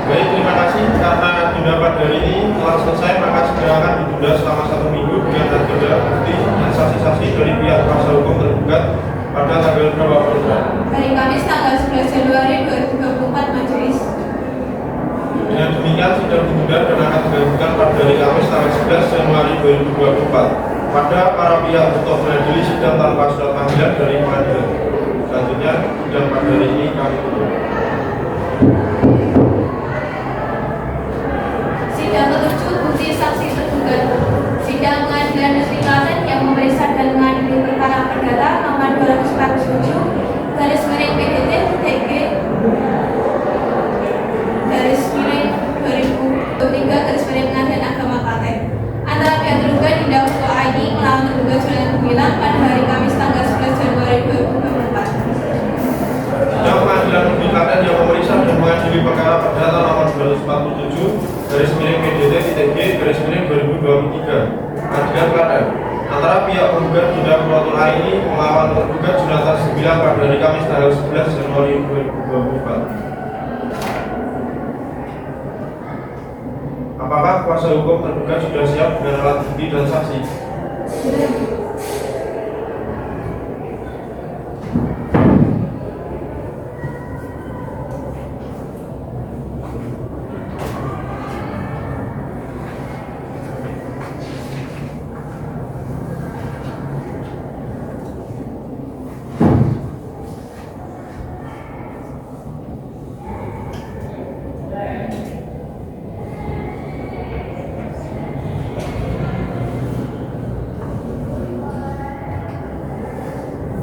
Baik, terima kasih karena agenda pada hari ini telah selesai, maka segera akan ditunda selama 1 minggu dengan agenda bukti dan saksi-saksi dari pihak kuasa hukum tergugat pada tanggal berapa program. Hari Kamis tanggal 11 Januari 2024 Majelis. Dengan demikian sidang ditunda dan akan dilanjutkan pada hari Kamis tanggal 11 Januari 2024 pada para pihak untuk menghadiri sidang tanpa surat panggilan dari pengadilan. Selanjutnya sidang pada hari ini kami tutup. Sidang ke-7 bukti saksi tergugat. Sidang Pengadilan Negeri Klaten yang memeriksa dan mengadili perkara perdata nomor 247 garis miring PDT TG garis miring 2023 garis miring Pengadilan Agama Klaten antara pihak tergugat Dinda Putu ID melawan tergugat Julian Gumilang pada hari Kamis tanggal 11 Januari 2024. Sidang Pengadilan Negeri Klaten yang memeriksa dan mengadili perkara perdata nomor 247 garis miring PDT TG garis miring 2023 Pengadilan Klaten antara pihak penggugat Dinda Putu ID melawan tergugat Jonathan Gumilang pada hari Kamis tanggal 11 Januari 2024. Apakah kuasa hukum tergugat sudah siap dengan alat bukti dan saksi?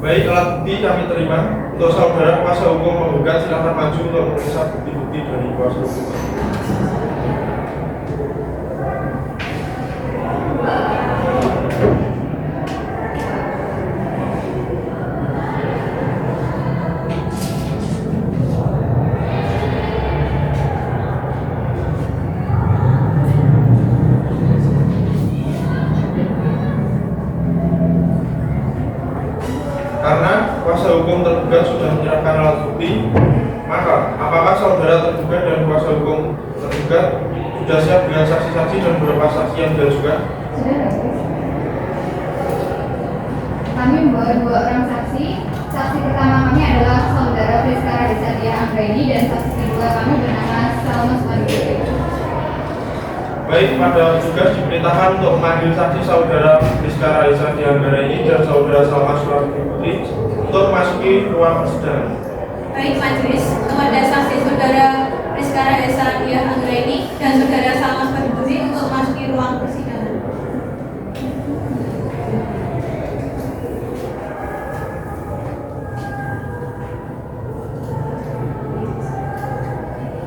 Baik, alat bukti kami terima. Untuk saudara kuasa hukum menggugat, silakan maju untuk memeriksa bukti-bukti dari kuasa hukum. Karena kuasa hukum tergugat sudah menyerahkan alat bukti, maka apakah saudara tergugat dan kuasa hukum tergugat sudah siap dengan saksi-saksi dan beberapa saksi yang diajukan? Kami membawa 2 orang saksi. Saksi pertama kami adalah saudara Priskara Desadia Anggraini dan saksi kedua kami bernama Salma Sumardi. Baik, pada tugas diperintahkan untuk memanggil saksi saudara Priskara Desadia Anggraini dan saudara Salma Sumardi untuk memasuki ruang persidangan. Baik Majelis, kepada saksi saudara Priskara Desadia Anggraini dan saudara Salma Sumardi untuk memasuki ruang persidangan.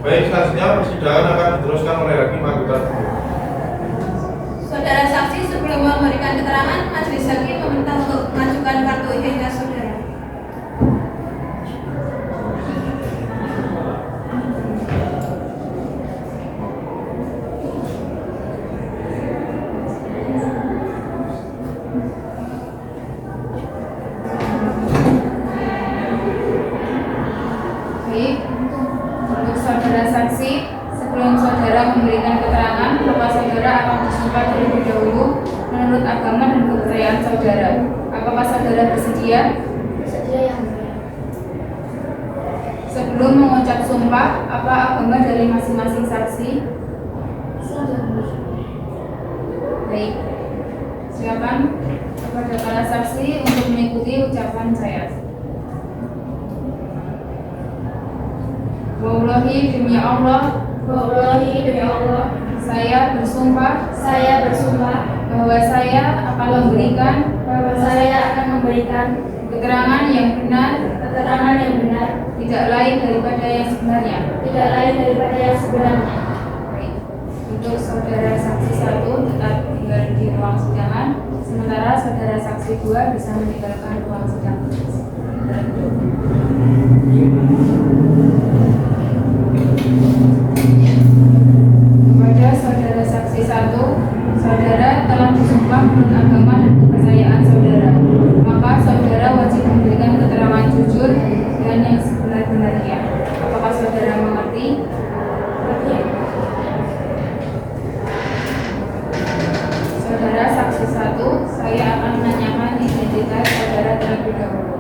Baik, selanjutnya persidangan akan diteruskan oleh hakim anggota. Saudara saksi sebelum memberikan keterangan, Majelis Hakim meminta untuk mengajukan kartu identitas saudara. Baik, untuk saudara saksi, sebelum saudara memberikan keterangan, bahwa saudara akan bersumpah terlebih dahulu menurut agama dan kepercayaan saudara. Apakah saudara bersedia? Bersedia yang mulia. mengucap sumpah. Apa agama dari masing-masing saksi? Baik, silakan kepada para saksi untuk mengikuti ucapan saya. Wallahi demi Allah, saya bersumpah bahwa saya akan memberikan keterangan yang benar tidak lain daripada yang sebenarnya. Baik. Untuk saudara saksi 1 tetap tinggal di ruang sidang, sementara saudara saksi 2 bisa meninggalkan ruang sidang. Kepada saudara saksi 1, saudara telah bersumpah menurut agama dan kepercayaan saudara, maka saudara wajib memberikan keterangan jujur dan yang sebenar-benarnya. Apakah saudara mengerti? Saudara saksi 1, saya akan menanyakan identitas saudara terlebih dahulu.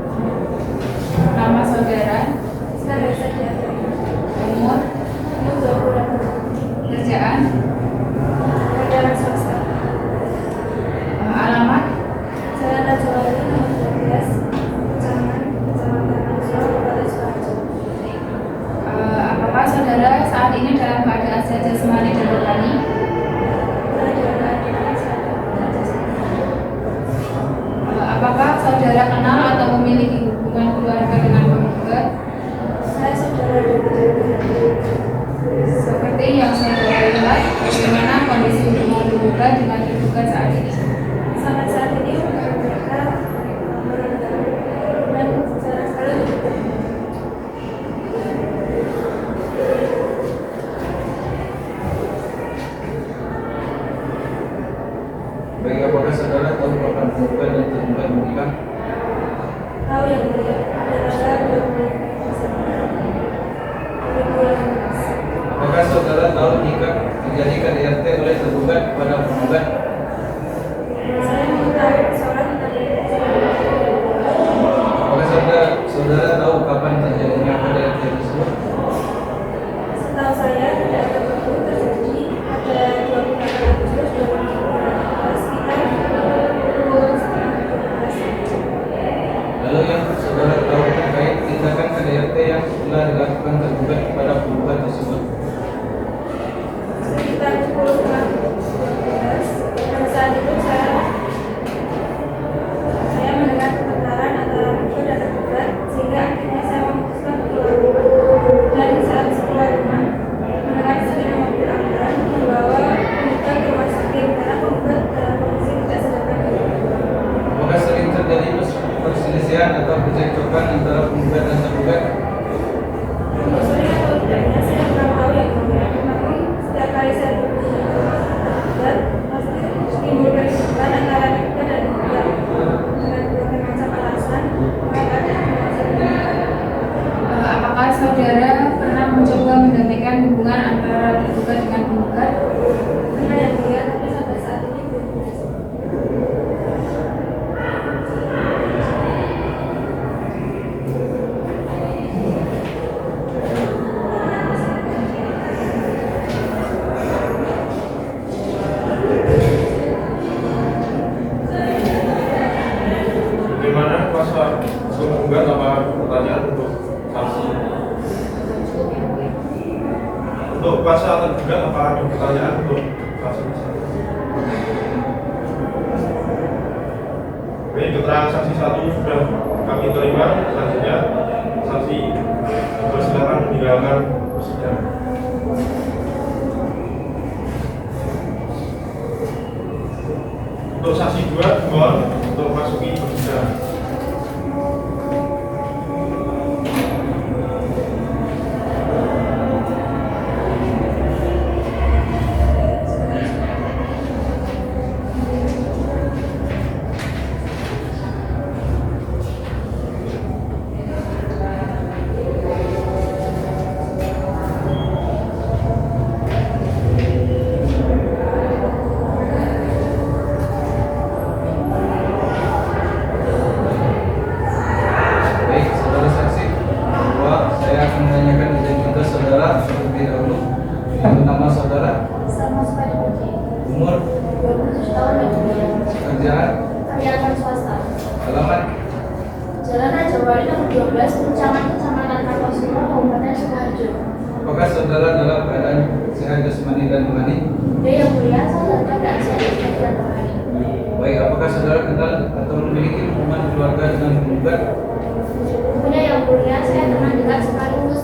Nama saudara, umur, kerjaan, alamat, apakah saudara saat ini dalam keadaan sehat jasmani dan rohani? Apakah saudara kenal atau memiliki hubungan keluarga dengan penggugat? Seperti yang saudara lihat, bagaimana kondisi hubungan penggugat dengan tergugat saat ini? Baik, apakah saudara tahu kapan penggugat dan tergugat menikah? Apakah saudara tahu jika terjadi KDRT oleh tergugat pada penggugat? Apakah saudara tahu kapan terjadinya KDRT tersebut? Setahu saya tidak tertentu terjadi pada 28 Agustus 2015 sekitar pukul 11. Lalu yang saudara tahu terkait tindakan KDRT yang telah dilakukan tergugat kepada penggugat tersebut? Sekitar pukul 11 pada saat itu saya mendengar pertengkaran antara penggugat dan tergugat, sehingga akhirnya saya memutuskan keluar rumah. Dan saat keluar rumah, mendengar sirine mobil ambulan membawa penggugat ke rumah sakit karena penggugat dalam kondisi tidak sadarkan diri. Apakah sering terjadi perselisihan atau percekcokan antara penggugat dan tergugat? Untuk sering atau tidaknya saya kurang tahu ya kemudian, namun setiap kali saya bertemu dengan tergugat, pasti timbul keributan antara tergugat dan penggugat dengan berbagai macam alasan, maka ada Apakah saudara pernah mencoba mendamaikan hubungan antara tergugat dengan penggugat? pernah yang mulia, tapi sampai saat ini belum berhasil. Bagaimana kuasa penggugat? Apa pertanyaan untuk saksi? Untuk kuasa tergugat apa ada pertanyaan untuk saksi? Baik, keterangan saksi 1 sudah kami terima. Selanjutnya saksi bersilakan meninggalkan persidangan. Untuk saksi 2 mohon untuk masuki persidangan. 12 Tunjangan Kecamatan Kartosuro, Kabupaten Sukoharjo. Apakah saudara dalam keadaan sehat jasmani dan rohani? Ya yang mulia, saya dalam keadaan sehat jasmani dan rohani. Baik, apakah saudara kenal atau memiliki hubungan keluarga dengan penggugat? Kemudian yang mulia, saya teman dekat sekaligus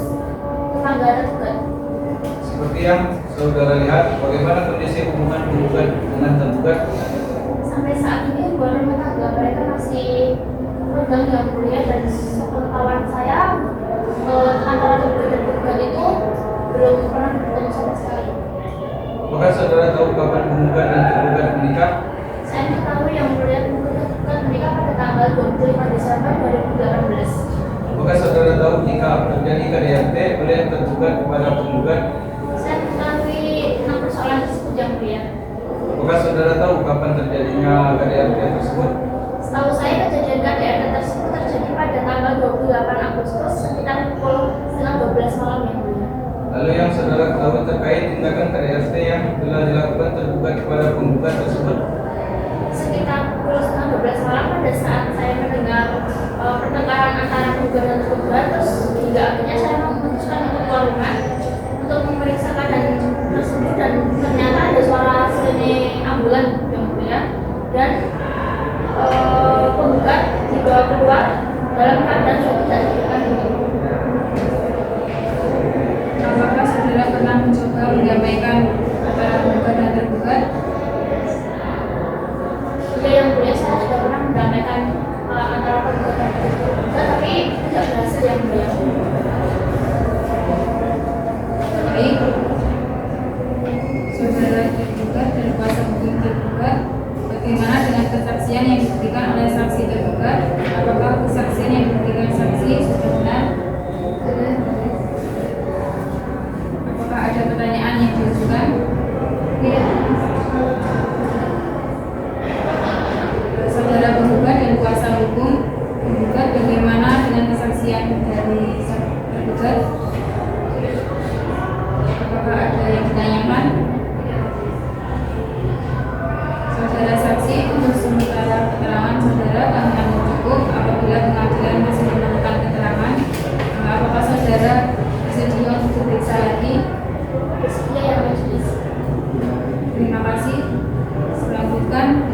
tetangga dekat. Seperti yang saudara lihat, bagaimana kondisi hubungan penggugat dengan tergugat? Sampai saat ini hubungan rumah tangga mereka masih renggang yang mulia, dan sepengetahuan saya antara tergugat dan tergugat itu belum pernah bertemu sama sekali. Apakah saudara tahu kapan penggugat dan tergugat menikah? Saya mengetahui yang mulia tergugat menikah pada tanggal 25 Desember 2018. Apakah saudara tahu jika terjadi KDRT oleh tergugat kepada penggugat? Saya mengetahui tentang persoalan tersebut yang mulia. Apakah saudara tahu kapan terjadinya KDRT tersebut? Setahu saya kejadian KDRT tersebut terjadi pada tanggal 28 Agustus sekitar pukul setengah 12 malam yang mulia. Lalu yang saudara tahu terkait tindakan KDRT yang telah dilakukan tergugat kepada penggugat tersebut? Sekitar pukul setengah 12 malam pada saat saya mendengar pertengkaran antara penggugat dan tergugat, terus hingga akhirnya saya memutuskan untuk keluar rumah untuk memeriksa keadaan tersebut, dan ternyata ada suara sirene ambulan yang mulia, dan penggugat dibawa keluar dalam keadaan sudah tidak diketahui. Apakah saudara pernah mencoba mendamaikan antara penggugat dan tergugat? Ya yang mulia, saya sudah pernah mendamaikan antara penggugat dan tergugat, tapi tidak berhasil yang mulia. Baik, saudara tergugat dan kuasa hukum tergugat, bagaimana dengan kesaksian yang diberikan oleh saksi tergugat? Apakah kesaksian yang diberikan saksi sudah benar? Apakah ada pertanyaan yang diajukan? Tidak. Saudara penggugat dan kuasa hukum penggugat, bagaimana dengan kesaksian dari tergugat? Apakah ada yang ditanyakan? Saudara saksi, untuk sementara keterangan saudara kami anggap cukup. Apabila pengadilan masih memerlukan keterangan, apakah saudara bersedia untuk diperiksa lagi? Bersedia yang majelis. Terima kasih.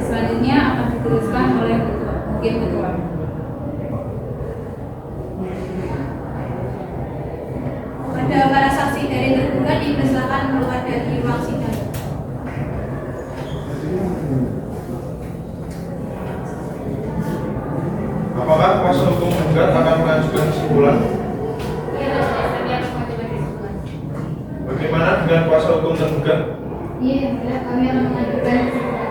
Selanjutnya akan diteruskan oleh Hakim Ketua. Pada para saksi dari tergugat dipersilakan keluar dari ruang sidang. Apakah kuasa hukum penggugat akan mengajukan kesimpulan? Iya, kami akan mengajukan kesimpulan. Bagaimana dengan kuasa hukum tergugat? Iya yang mulia, kami akan mengajukan kesimpulan.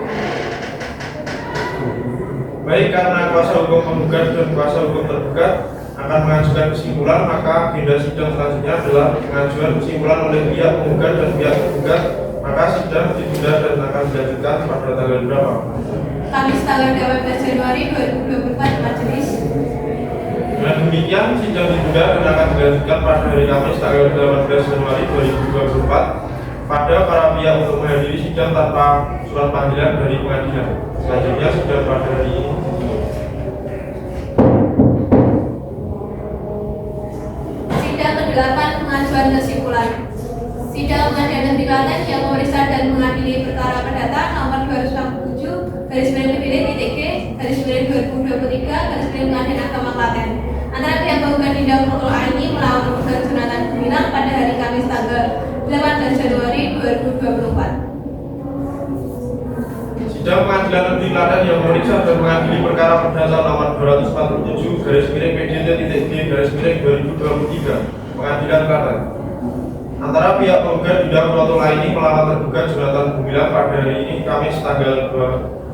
Baik, karena kuasa hukum penggugat dan kuasa hukum tergugat akan mengajukan kesimpulan, maka agenda sidang selanjutnya adalah pengajuan kesimpulan oleh pihak penggugat dan pihak tergugat. Maka sidang ditunda dan akan dilanjutkan pada tanggal berapa? Kamis tanggal 12 Januari 2024 majelis. Dengan demikian, sidang ditunda dan akan dilanjutkan pada hari Kamis tanggal 18 Januari 2024 pada para pihak untuk menghadiri sidang tanpa surat panggilan dari pengadilan. Selanjutnya sidang pada hari ini. Sidang ke-8 pengajuan kesimpulan. Sidang Pengadilan Negeri Klaten yang memeriksa dan mengadili perkara perdata nomor 267 /G/2023 Pengadilan Agama Klaten antara pihak penggugat Dinda Protokol Aini melawan penggugat Jonathan Gumilang pada hari Kamis tanggal 18 Januari 2024. Sidang Pengadilan Negeri Klaten yang memeriksa dan mengadili perkara perdata nomor 247/G/PDT-2023 Pengadilan Klaten antara pihak penggugat Dinda Protokol Aini melawan tergugat Jonathan Gumilang pada hari ini Kamis tanggal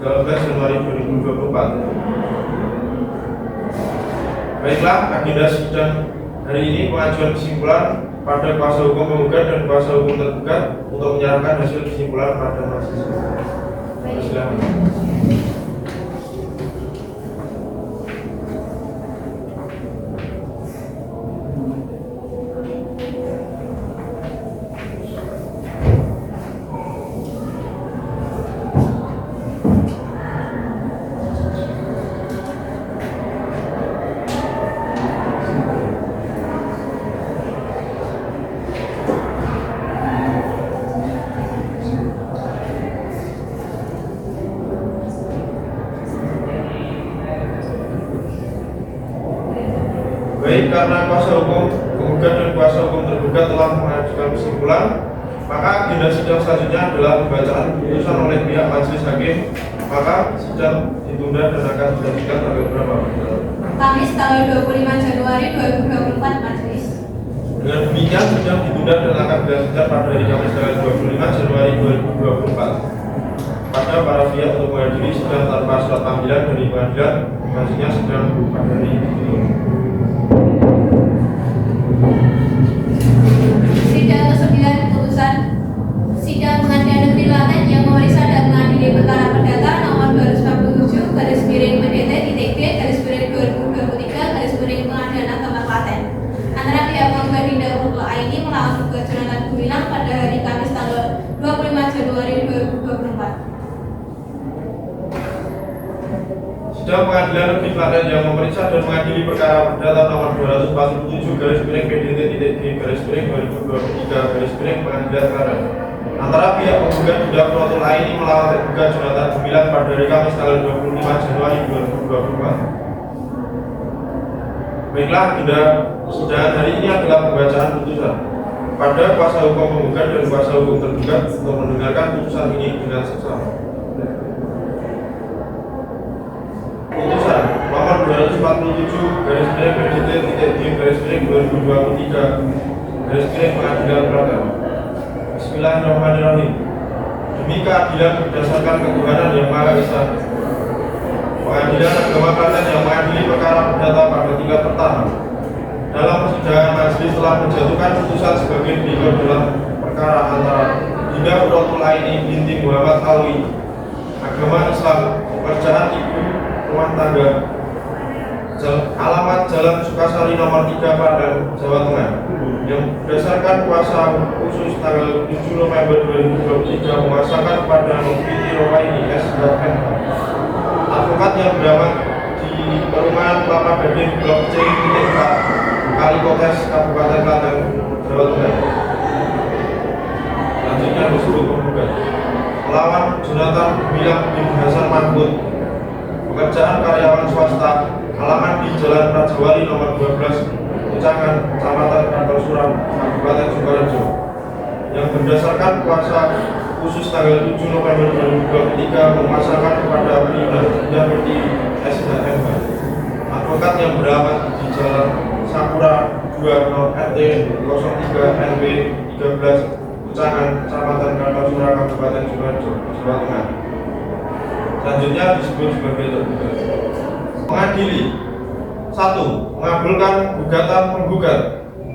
18 Januari 2024. Baiklah, agenda sidang hari ini pengajuan kesimpulan pada kuasa hukum penggugat dan kuasa hukum tergugat untuk menyerahkan hasil kesimpulan pada majelis. Silakan. karena kuasa hukum penggugat dan kuasa hukum tergugat telah mengajukan kesimpulan, maka agenda sidang selanjutnya adalah pembacaan putusan oleh pihak majelis hakim. Maka sidang ditunda dan akan dilanjutkan tanggal berapa? Kamis tanggal 25 Januari 2024 majelis. Dengan demikian sidang ditunda dan akan dilanjutkan pada hari Kamis tanggal 25 Januari 2024. Pada para pihak untuk menghadiri sidang tanpa surat panggilan dari pengadilan, maksudnya sidang pada hari ini. Sidang ke-9 putusan Sidang Pengadilan Negeri Klaten yang memeriksa dan mengadili perkara perdata nomor 247 garis miring PDT-G garis miring 2023 garis miring Pengadilan Agama Klaten antara pihak penggugat Dinda Urul Aini melawan penggugat Jonathan Gumilang pada hari Kamis tanggal 25 Januari 2024. Sidang Pengadilan Negeri Klaten yang memeriksa dan mengadili perkara perdata nomor 247 garis miring PDT-G garis miring 2023 garis miring Pengadilan Klaten antara pihak penggugat Dinda Urul Aini melawan tergugat Jonathan Gumilang pada hari Kamis tanggal 25 Januari 2024. Baiklah, agenda sidang hari ini adalah pembacaan putusan. Pada kuasa hukum penggugat dan kuasa hukum tergugat untuk mendengarkan putusan ini dengan seksama. Putusan nomor 247 garis miring PDT-G garis miring 2023 garis miring Pengadilan Klaten. Bismillahirrahmanirrahim. Demi keadilan berdasarkan ketuhanan yang Maha Esa, Pengadilan Agama Klaten yang mengadili perkara perdata pada tingkat pertama dalam persidangan majelis telah menjatuhkan putusan sebagai berikut dalam perkara antara Dinda Urul Aini binti Muhammad Alwi, agama Islam, pekerjaan ibu rumah tangga, alamat Jalan Sukasari nomor 3 Padang, Jawa Tengah, yang berdasarkan kuasa khusus tanggal 7 November 2023 menguasakan kepada Noviti Rohaini SHM, advokat yang beramat di perumahan Kelapa Gading Blok C K Kalikotes Kabupaten Klaten, Jawa Tengah. Selanjutnya disebut penggugat melawan Jonathan Gumilang bin Hasan Mahmud, pekerjaan karyawan swasta, alamat di Jalan Rajawali nomor 12 Ucangan, Kecamatan Kartosuran, Kabupaten Sukoharjo, yang berdasarkan kuasa khusus tanggal 7 November 2023 memasangkan kepada Dinda Pertiwi SHMH, advokat yang beramat di Jalan Sakura 2 RT 03 RW 13 Ucangan, Kecamatan Kartosuran, Kabupaten Sukoharjo, Jawa Tengah. Selanjutnya disebut sebagai tergugat. Mengadili 1. Mengabulkan gugatan penggugat.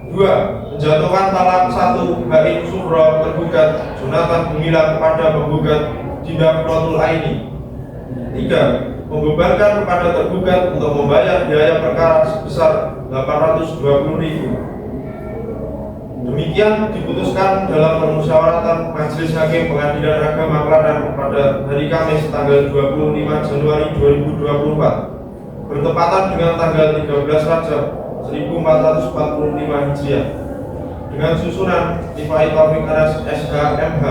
2. Menjatuhkan talak 1 bain sugro tergugat Jonathan Gumilang kepada penggugat Dinda Urul Aini. 3. Membebankan kepada tergugat untuk membayar biaya perkara sebesar 820.000. Demikian diputuskan dalam permusyawaratan Majelis Hakim Pengadilan Agama Klaten pada hari Kamis tanggal 25 Januari 2024 bertepatan dengan tanggal 13 Rajab 1445 Hijriah dengan susunan Tifai Taufik Anas SHMH,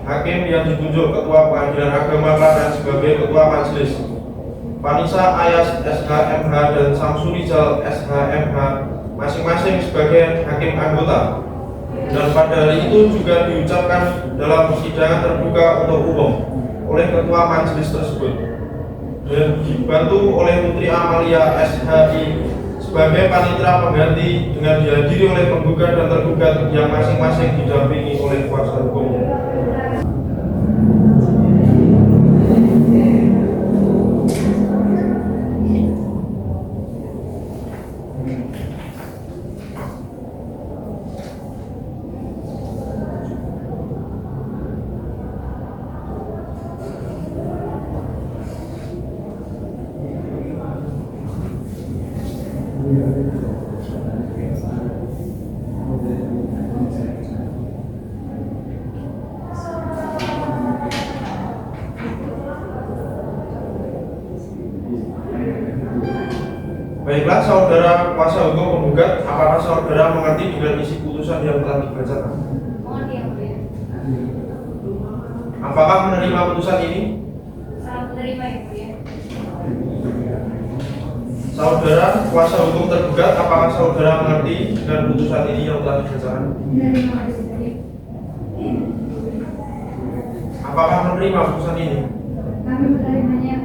Hakim yang ditunjuk Ketua Pengadilan Agama Klaten sebagai Ketua Majelis, Vanessa Ayas SHMH dan Samsurijal SHMH masing-masing sebagai hakim anggota. Dan pada hari itu juga diucapkan dalam persidangan terbuka untuk umum oleh Ketua Majelis tersebut dan dibantu oleh Putri Amalia SHI sebagai panitera pengganti dengan dihadiri oleh penggugat dan tergugat yang masing-masing didampingi oleh kuasa hukumnya. Baiklah, saudara kuasa hukum penggugat, apakah saudara mengerti dengan isi putusan yang telah dibacakan? Mengerti yang mulia. Apakah menerima putusan ini? Sangat menerima yang mulia. Saudara kuasa hukum tergugat, apakah saudara mengerti dengan putusan ini yang telah dibacakan? Apakah menerima putusan ini? Kami menerimanya.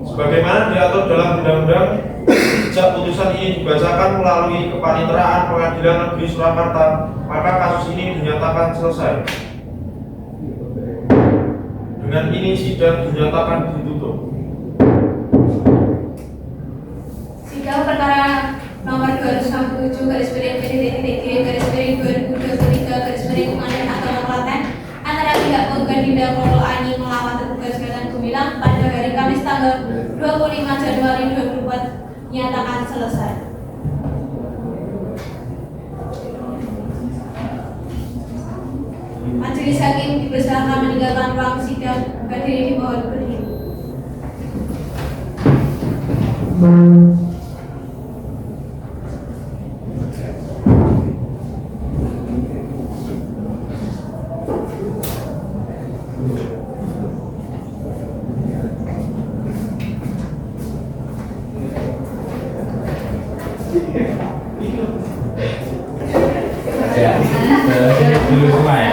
Sebagaimana diatur dalam undang-undang, sejak putusan ini dibacakan melalui kepaniteraan Pengadilan Negeri Surakarta, maka kasus ini dinyatakan selesai. Dengan ini sidang dinyatakan ditutup. Sidang perkara nomor 267 garis miring PDT garis miring 2023 garis miring Pengadilan Agama Klaten antara pihak penggugat Dinda Polo Ani melawan tergugat Sulaiman Gumilang pada hari Kamis tanggal 25 Januari 2024 nyatakan selesai. Majelis Hakim dipersilakan meninggalkan ruang sidang, berdiri di bawah berdiri. Ya, dulu semua ya.